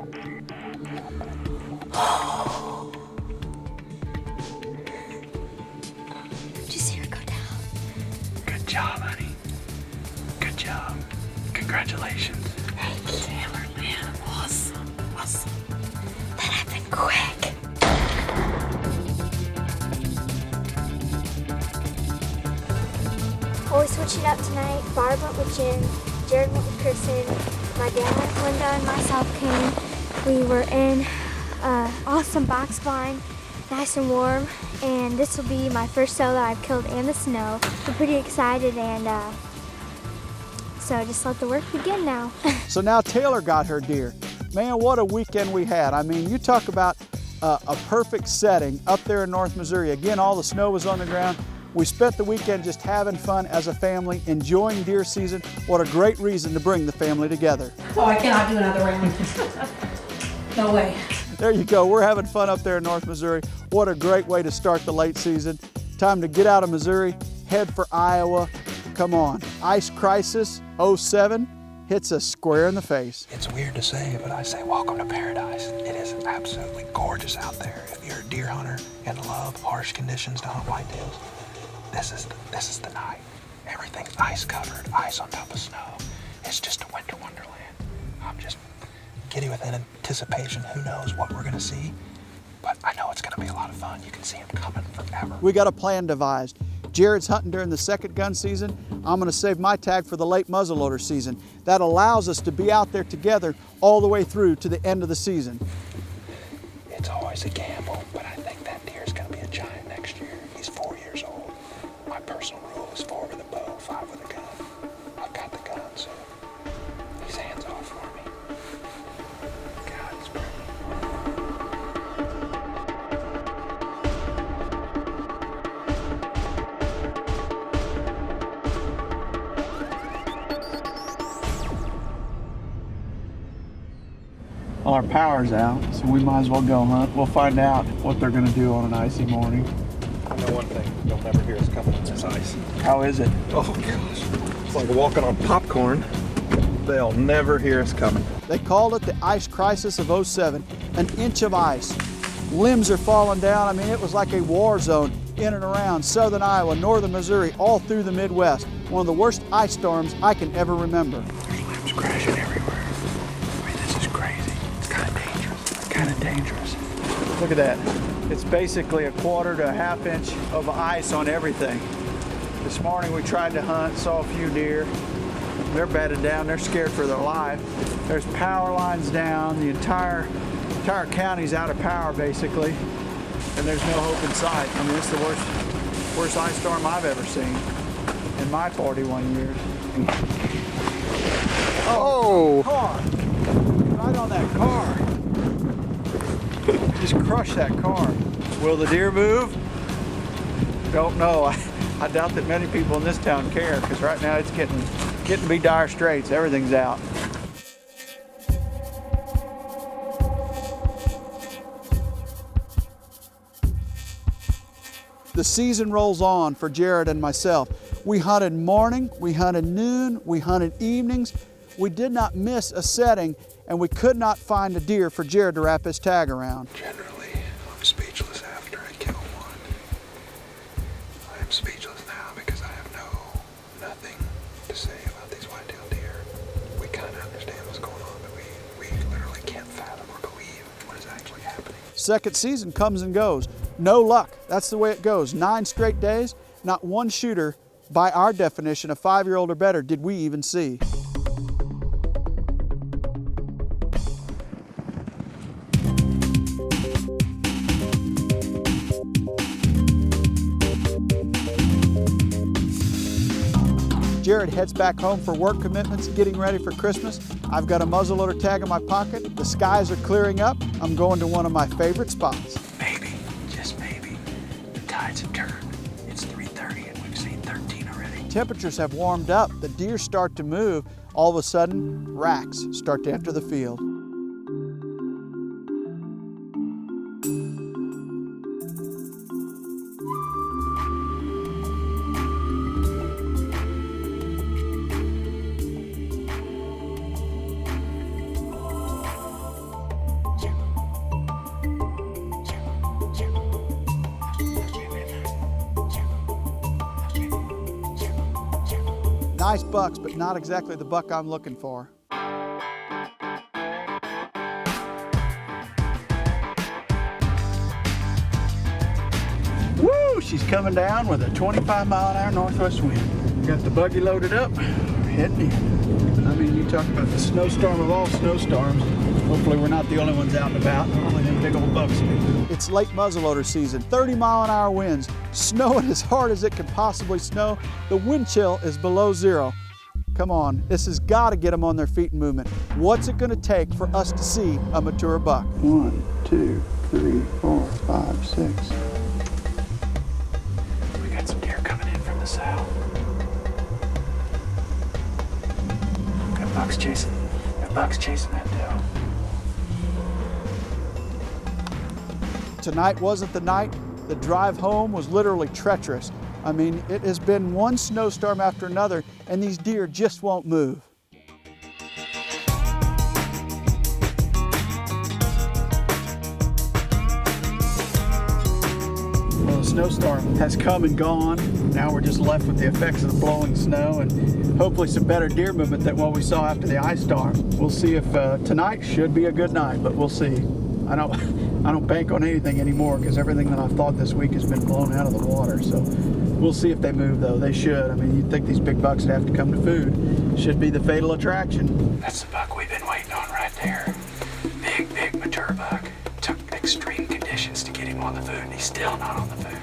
Did you see her go down? Good job, honey. Good job. Congratulations. Thank you. Taylor, man, awesome. Awesome. That happened quick. Well, we switched it up tonight. Barb went with Jen. Jared went with Kristen, my dad, Linda, and myself came. We were in an awesome box blind, nice and warm, and this will be my first doe that I've killed in the snow. We're pretty excited, and so just let the work begin now. So now Taylor got her deer. Man, what a weekend we had. I mean, you talk about a perfect setting up there in North Missouri. Again, all the snow was on the ground. We spent the weekend just having fun as a family, enjoying deer season. What a great reason to bring the family together. Oh, I cannot do another round. No way. There you go, we're having fun up there in North Missouri. What a great way to start the late season. Time to get out of Missouri, head for Iowa. Come on, Ice Crisis 07 hits us square in the face. It's weird to say, but I say welcome to paradise. It is absolutely gorgeous out there. If you're a deer hunter and love harsh conditions to hunt whitetails, this is the night. Everything's ice covered, ice on top of snow. It's just a winter wonderland. I'm just giddy with anticipation. Who knows what we're gonna see, but I know it's gonna be a lot of fun. You can see them coming forever. We got a plan devised. Jared's hunting during the second gun season. I'm gonna save my tag for the late muzzleloader season. That allows us to be out there together all the way through to the end of the season. It's always a gamble, but I think that deer is gonna be a giant next year. He's 4 years old. My personal rule is 4 with a bow, 5 with a gun. I've got the gun, so he's hands off for me. God, it's pretty. our power's out, so we might as well go hunt. We'll find out what they're gonna do on an icy morning. I know one thing, you'll never hear us coming in this ice. How is it? Oh gosh, it's like walking on popcorn. They'll never hear us coming. They called it the ice crisis of '07, an inch of ice. Limbs are falling down. I mean, it was like a war zone in and around southern Iowa, northern Missouri, all through the Midwest. One of the worst ice storms I can ever remember. There's limbs crashing everywhere. I mean, this is crazy. It's kind of dangerous. Kind of dangerous. Look at that. It's basically a quarter to a half inch of ice on everything. This morning we tried to hunt, saw a few deer. They're bedded down, they're scared for their life. There's power lines down, the entire county's out of power basically, and there's no hope in sight. I mean, it's the worst ice storm I've ever seen in my 41 years. Oh! Car! Right on that car. Just crushed that car. Will the deer move? Don't know. I doubt that many people in this town care, because right now it's getting to be dire straits. Everything's out. The season rolls on for Jared and myself. We hunted morning, we hunted noon, we hunted evenings. We did not miss a setting, and we could not find a deer for Jared to wrap his tag around. Generally, I'm speechless after I kill one. I am speechless now because I have nothing to say about these white-tailed deer. We kind of understand what's going on, but we literally can't fathom or believe what is actually happening. Second season comes and goes. No luck. That's the way it goes. 9 straight days, not one shooter, by our definition, a 5-year-old or better, did we even see. Jared heads back home for work commitments, getting ready for Christmas. I've got a muzzleloader tag in my pocket. The skies are clearing up. I'm going to one of my favorite spots. Maybe, just maybe, the tides have turned. It's 3:30 and we've seen 13 already. Temperatures have warmed up. The deer start to move. All of a sudden, racks start to enter the field. Nice bucks, but not exactly the buck I'm looking for. Woo! She's coming down with a 25-mile-an-hour northwest wind. Got the buggy loaded up, heading in. I mean, you talk about the snowstorm of all snowstorms. Hopefully we're not the only ones out and about. Only them big old bucks. It's late muzzleloader season, 30-mile-an-hour winds, snowing as hard as it can possibly snow. The wind chill is below 0. Come on, this has got to get them on their feet and movement. What's it going to take for us to see a mature buck? 1, 2, 3, 4, 5, 6. We got some deer coming in from the south. Got bucks chasing that doe. Tonight wasn't the night. The drive home was literally treacherous. I mean, it has been one snowstorm after another, and these deer just won't move. Well, the snowstorm has come and gone. Now we're just left with the effects of the blowing snow and hopefully some better deer movement than what we saw after the ice storm. We'll see if tonight should be a good night, but we'll see. I don't bank on anything anymore because everything that I've thought this week has been blown out of the water. So we'll see if they move, though. They should. I mean, you'd think these big bucks would have to come to food. Should be the fatal attraction. That's the buck we've been waiting on right there. Big mature buck. Took extreme conditions to get him on the food, and he's still not on the food.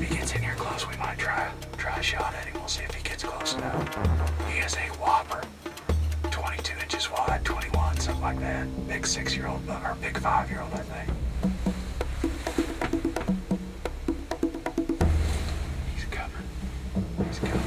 If he gets in here close, we might try a shot at him. We'll see if he gets close enough. He is a whopper. 22 inches wide, 21, something like that. Big 6-year-old buck, or big 5-year-old, I think. He's coming. He's coming.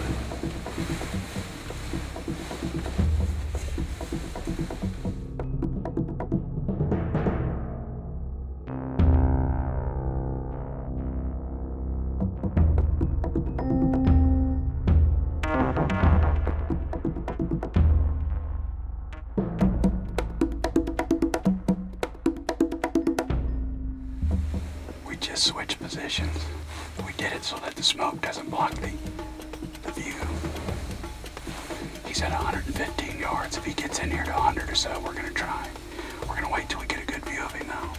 switch positions. We did it so that the smoke doesn't block the view. He's at 115 yards. If he gets in here to 100 or so, we're gonna try. We're gonna wait till we get a good view of him though.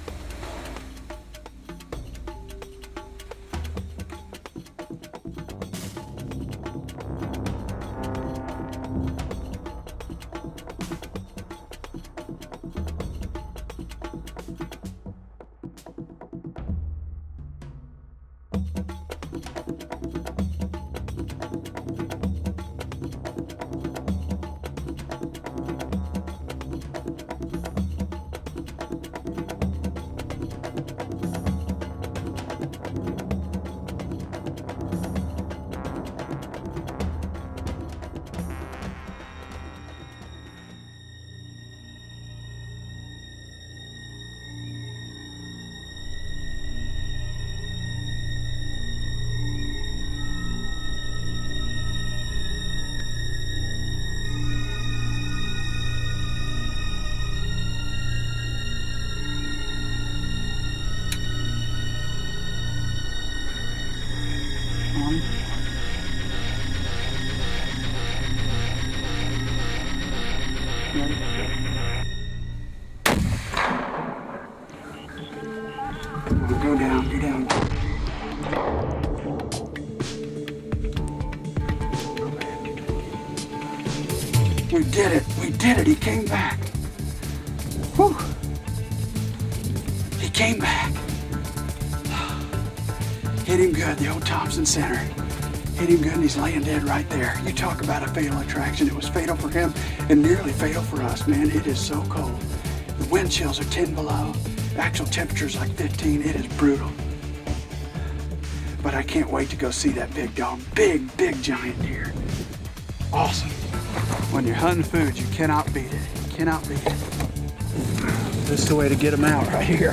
Go down, go down. We did it, he came back. Whew. He came back. Hit him good, the old Thompson Center. Hit him good and he's laying dead right there. You talk about a fatal attraction. It was fatal for him and nearly fatal for us, man. It is so cold. The wind chills are 10 below. The actual temperature's like 15. It is brutal. But I can't wait to go see that big dog. Big giant deer. Awesome. When you're hunting food, you cannot beat it. You cannot beat it. This is the way to get them out right here.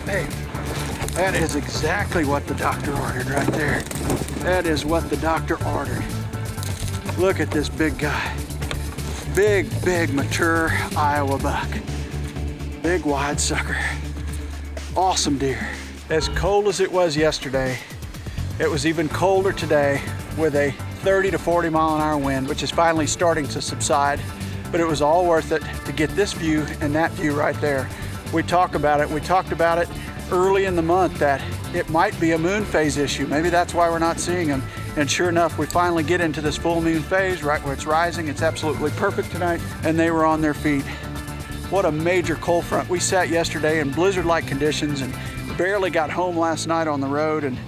Hey, that is exactly what the doctor ordered right there. That is what the doctor ordered. Look at this big guy. Big, mature Iowa buck. Big, wide sucker. Awesome deer. As cold as it was yesterday, it was even colder today with a 30 to 40 mile an hour wind, which is finally starting to subside. But it was all worth it to get this view and that view right there. We talked about it early in the month that it might be a moon phase issue. Maybe that's why we're not seeing them. And sure enough, we finally get into this full moon phase right where it's rising. It's absolutely perfect tonight, and they were on their feet. What a major cold front. We sat yesterday in blizzard-like conditions and barely got home last night on the road, and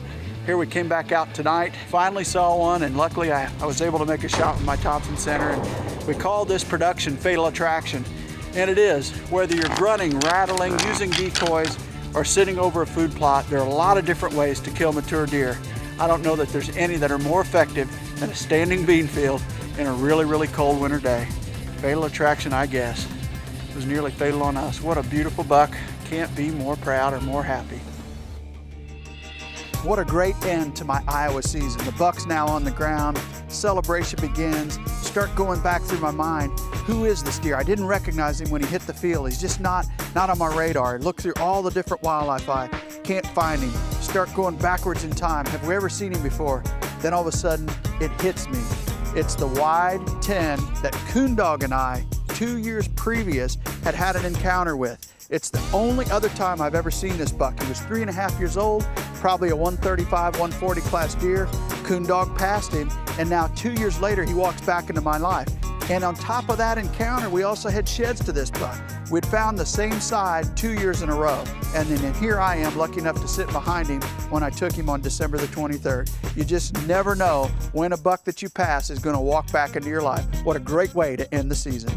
here we came back out tonight, finally saw one, and luckily I was able to make a shot with my Thompson Center, and we called this production Fatal Attraction. And it is, whether you're grunting, rattling, using decoys, or sitting over a food plot, there are a lot of different ways to kill mature deer. I don't know that there's any that are more effective than a standing bean field in a really cold winter day. Fatal Attraction, I guess. It was nearly fatal on us. What a beautiful buck. Can't be more proud or more happy. What a great end to my Iowa season. The buck's now on the ground. Celebration begins. Start going back through my mind. Who is this deer? I didn't recognize him when he hit the field. He's just not on my radar. Look through all the different wildlife I can't find him. Start going backwards in time. Have we ever seen him before? Then all of a sudden, it hits me. It's the wide 10 that Coondog and I, 2 years previous, had an encounter with. It's the only other time I've ever seen this buck. He was 3.5 years old, probably a 135, 140 class deer. Coondog passed him, and now 2 years later, he walks back into my life. And on top of that encounter, we also had sheds to this buck. We'd found the same side 2 years in a row. And then here I am, lucky enough to sit behind him when I took him on December the 23rd. You just never know when a buck that you pass is gonna walk back into your life. What a great way to end the season.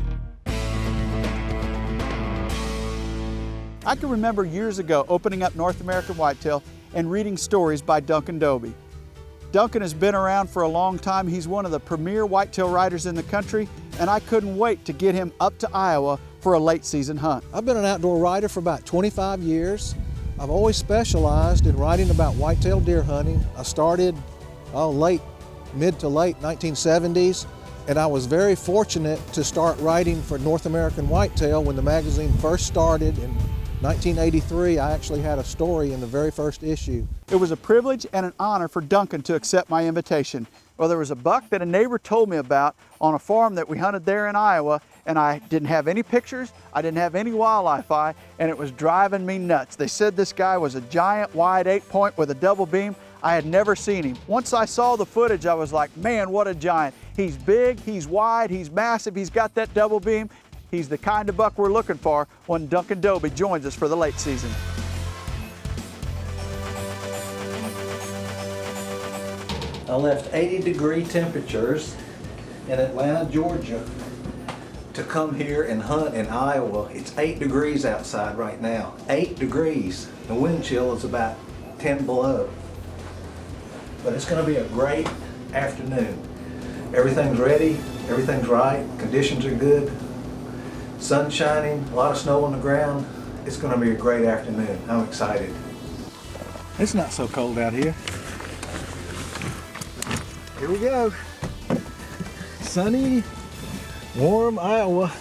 I can remember years ago opening up North American Whitetail and reading stories by Duncan Dobie. Duncan has been around for a long time. He's one of the premier whitetail riders in the country, and I couldn't wait to get him up to Iowa for a late season hunt. I've been an outdoor rider for about 25 years. I've always specialized in writing about whitetail deer hunting. I started mid to late 1970s, and I was very fortunate to start writing for North American Whitetail when the magazine first started in 1983, I actually had a story in the very first issue. It was a privilege and an honor for Duncan to accept my invitation. Well, there was a buck that a neighbor told me about on a farm that we hunted there in Iowa, and I didn't have any pictures, I didn't have any wildlife eye, and it was driving me nuts. They said this guy was a giant wide 8-point with a double beam. I had never seen him. Once I saw the footage, I was like, man, what a giant. He's big, he's wide, he's massive, he's got that double beam. He's the kind of buck we're looking for when Duncan Dobie joins us for the late season. I left 80-degree temperatures in Atlanta, Georgia to come here and hunt in Iowa. It's 8 degrees outside right now. 8 degrees. The wind chill is about 10 below. But it's going to be a great afternoon. Everything's ready, everything's right, conditions are good, sun shining, a lot of snow on the ground. It's going to be a great afternoon. I'm excited. It's not so cold out here. Here we go. Sunny, warm Iowa.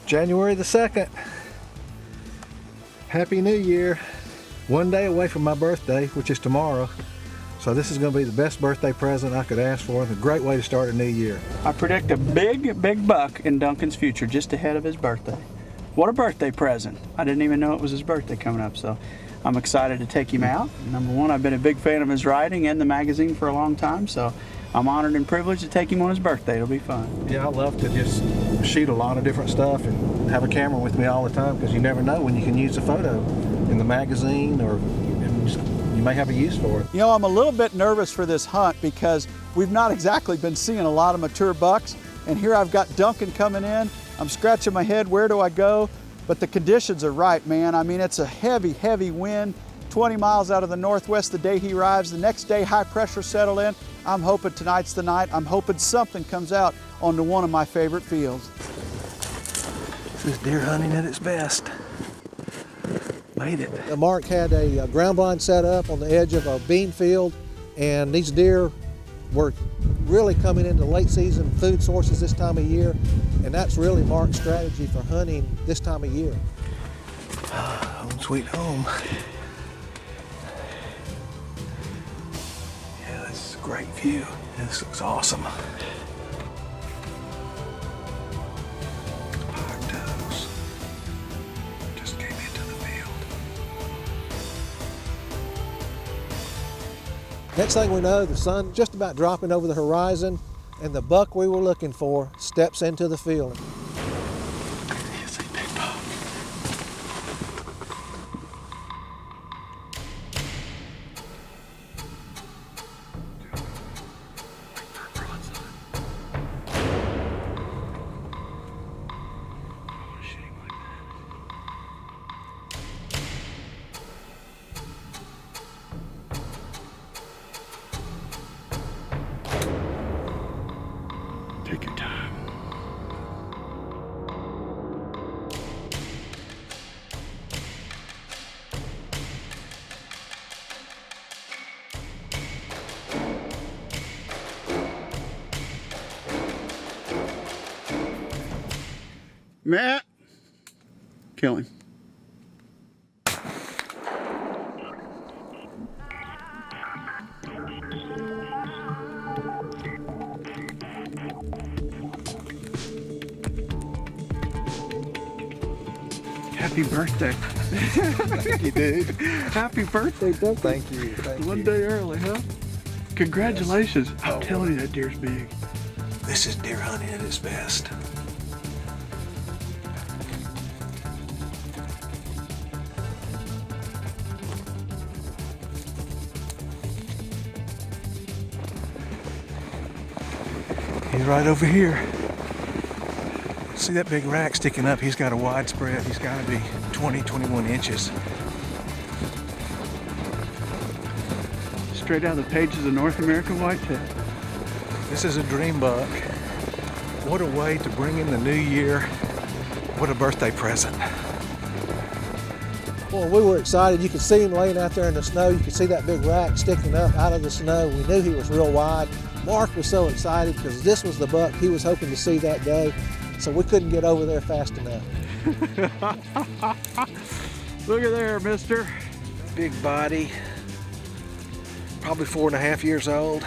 January the 2nd. Happy New Year. One day away from my birthday, which is tomorrow. So this is going to be the best birthday present I could ask for. It's a great way to start a new year. I predict a big buck in Duncan's future just ahead of his birthday. What a birthday present. I didn't even know it was his birthday coming up, so I'm excited to take him out. Number one, I've been a big fan of his writing and the magazine for a long time, so I'm honored and privileged to take him on his birthday. It'll be fun. Yeah, I love to just shoot a lot of different stuff and have a camera with me all the time, because you never know when you can use a photo in the magazine, or you may have a use for it. You know, I'm a little bit nervous for this hunt because we've not exactly been seeing a lot of mature bucks, and here I've got Duncan coming in. I'm scratching my head, where do I go? But the conditions are right, man. I mean, it's a heavy wind, 20 miles out of the northwest the day he arrives. The next day, high pressure settled in. I'm hoping tonight's the night. I'm hoping something comes out onto one of my favorite fields. This is deer hunting at its best. Made it. Mark had a ground blind set up on the edge of a bean field, and these deer were really coming into late season food sources this time of year, and that's really Mark's strategy for hunting this time of year. Home sweet home. Yeah, this is a great view. This looks awesome. Next thing we know, the sun just about dropping over the horizon, and the buck we were looking for steps into the field. It's a big buck. Take your time. Matt, kill him. Happy birthday. Thank you, dude. Happy birthday, Duncan. Thank you. One day early, huh? Congratulations. Yes. I'm telling you, that deer's big. This is deer hunting at its best. He's right over here. See that big rack sticking up? He's got a wide spread. He's got to be 20, 21 inches. Straight out of the pages of North American Whitetail. This is a dream buck. What a way to bring in the new year. What a birthday present. Well, we were excited. You could see him laying out there in the snow. You could see that big rack sticking up out of the snow. We knew he was real wide. Mark was so excited because this was the buck he was hoping to see that day. So we couldn't get over there fast enough. Look at there, mister. Big body, probably 4.5 years old.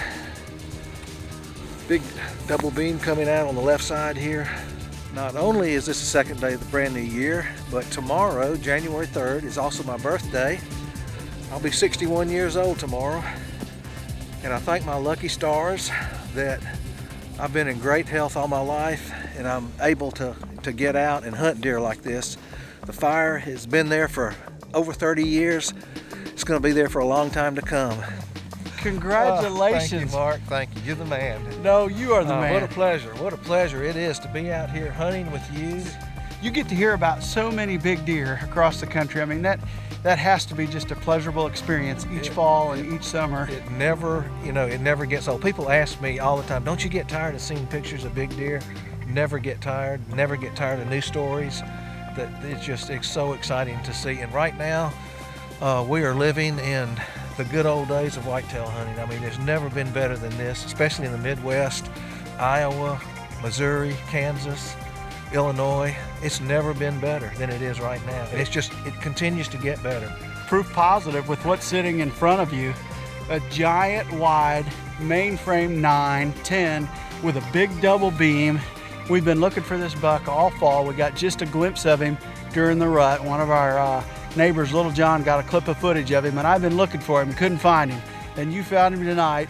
Big double beam coming out on the left side here. Not only is this the second day of the brand new year, but tomorrow, January 3rd, is also my birthday. I'll be 61 years old tomorrow. And I thank my lucky stars that I've been in great health all my life and I'm able to get out and hunt deer like this. The fire has been there for over 30 years. It's going to be there for a long time to come. Congratulations. Thank you, Mark. Thank you. You're the man. No, you are the man. What a pleasure. What a pleasure it is to be out here hunting with you. You get to hear about so many big deer across the country. I mean, that has to be just a pleasurable experience each fall and each summer. It never, it never gets old. People ask me all the time, don't you get tired of seeing pictures of big deer? Never get tired of new stories. That it's so exciting to see. And right now, we are living in the good old days of whitetail hunting. I mean, there's never been better than this, especially in the Midwest, Iowa, Missouri, Kansas, Illinois. It's never been better than it is right now. And it continues to get better. Proof positive with what's sitting in front of you, a giant wide mainframe 9-10 with a big double beam. We've been looking for this buck all fall. We got just a glimpse of him during the rut. One of our neighbors, Little John, got a clip of footage of him, and I've been looking for him, couldn't find him. And you found him tonight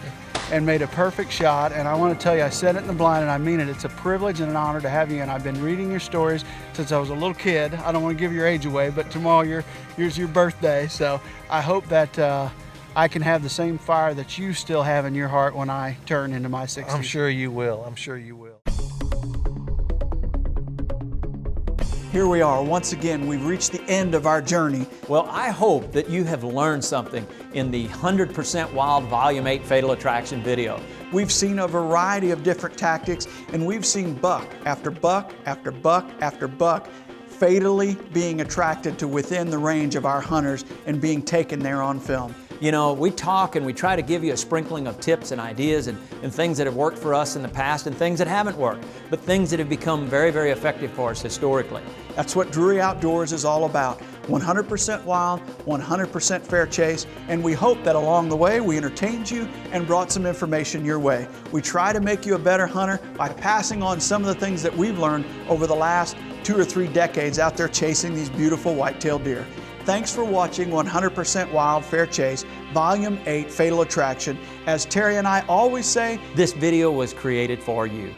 and made a perfect shot. And I want to tell you, I said it in the blind and I mean it. It's a privilege and an honor to have you. And I've been reading your stories since I was a little kid. I don't want to give your age away, but tomorrow here's your birthday. So I hope that I can have the same fire that you still have in your heart when I turn into my 60s. I'm sure you will. I'm sure you will. Here we are. Once again, we've reached the end of our journey. Well, I hope that you have learned something in the 100% Wild Volume 8 Fatal Attraction video. We've seen a variety of different tactics, and we've seen buck after buck after buck after buck fatally being attracted to within the range of our hunters and being taken there on film. You know, we talk and we try to give you a sprinkling of tips and ideas and things that have worked for us in the past and things that haven't worked, but things that have become very, very effective for us historically. That's what Drury Outdoors is all about. 100% wild, 100% fair chase, and we hope that along the way we entertained you and brought some information your way. We try to make you a better hunter by passing on some of the things that we've learned over the last 2 or 3 decades out there chasing these beautiful white-tailed deer. Thanks for watching 100% Wild Fair Chase, Volume 8 Fatal Attraction. As Terry and I always say, this video was created for you.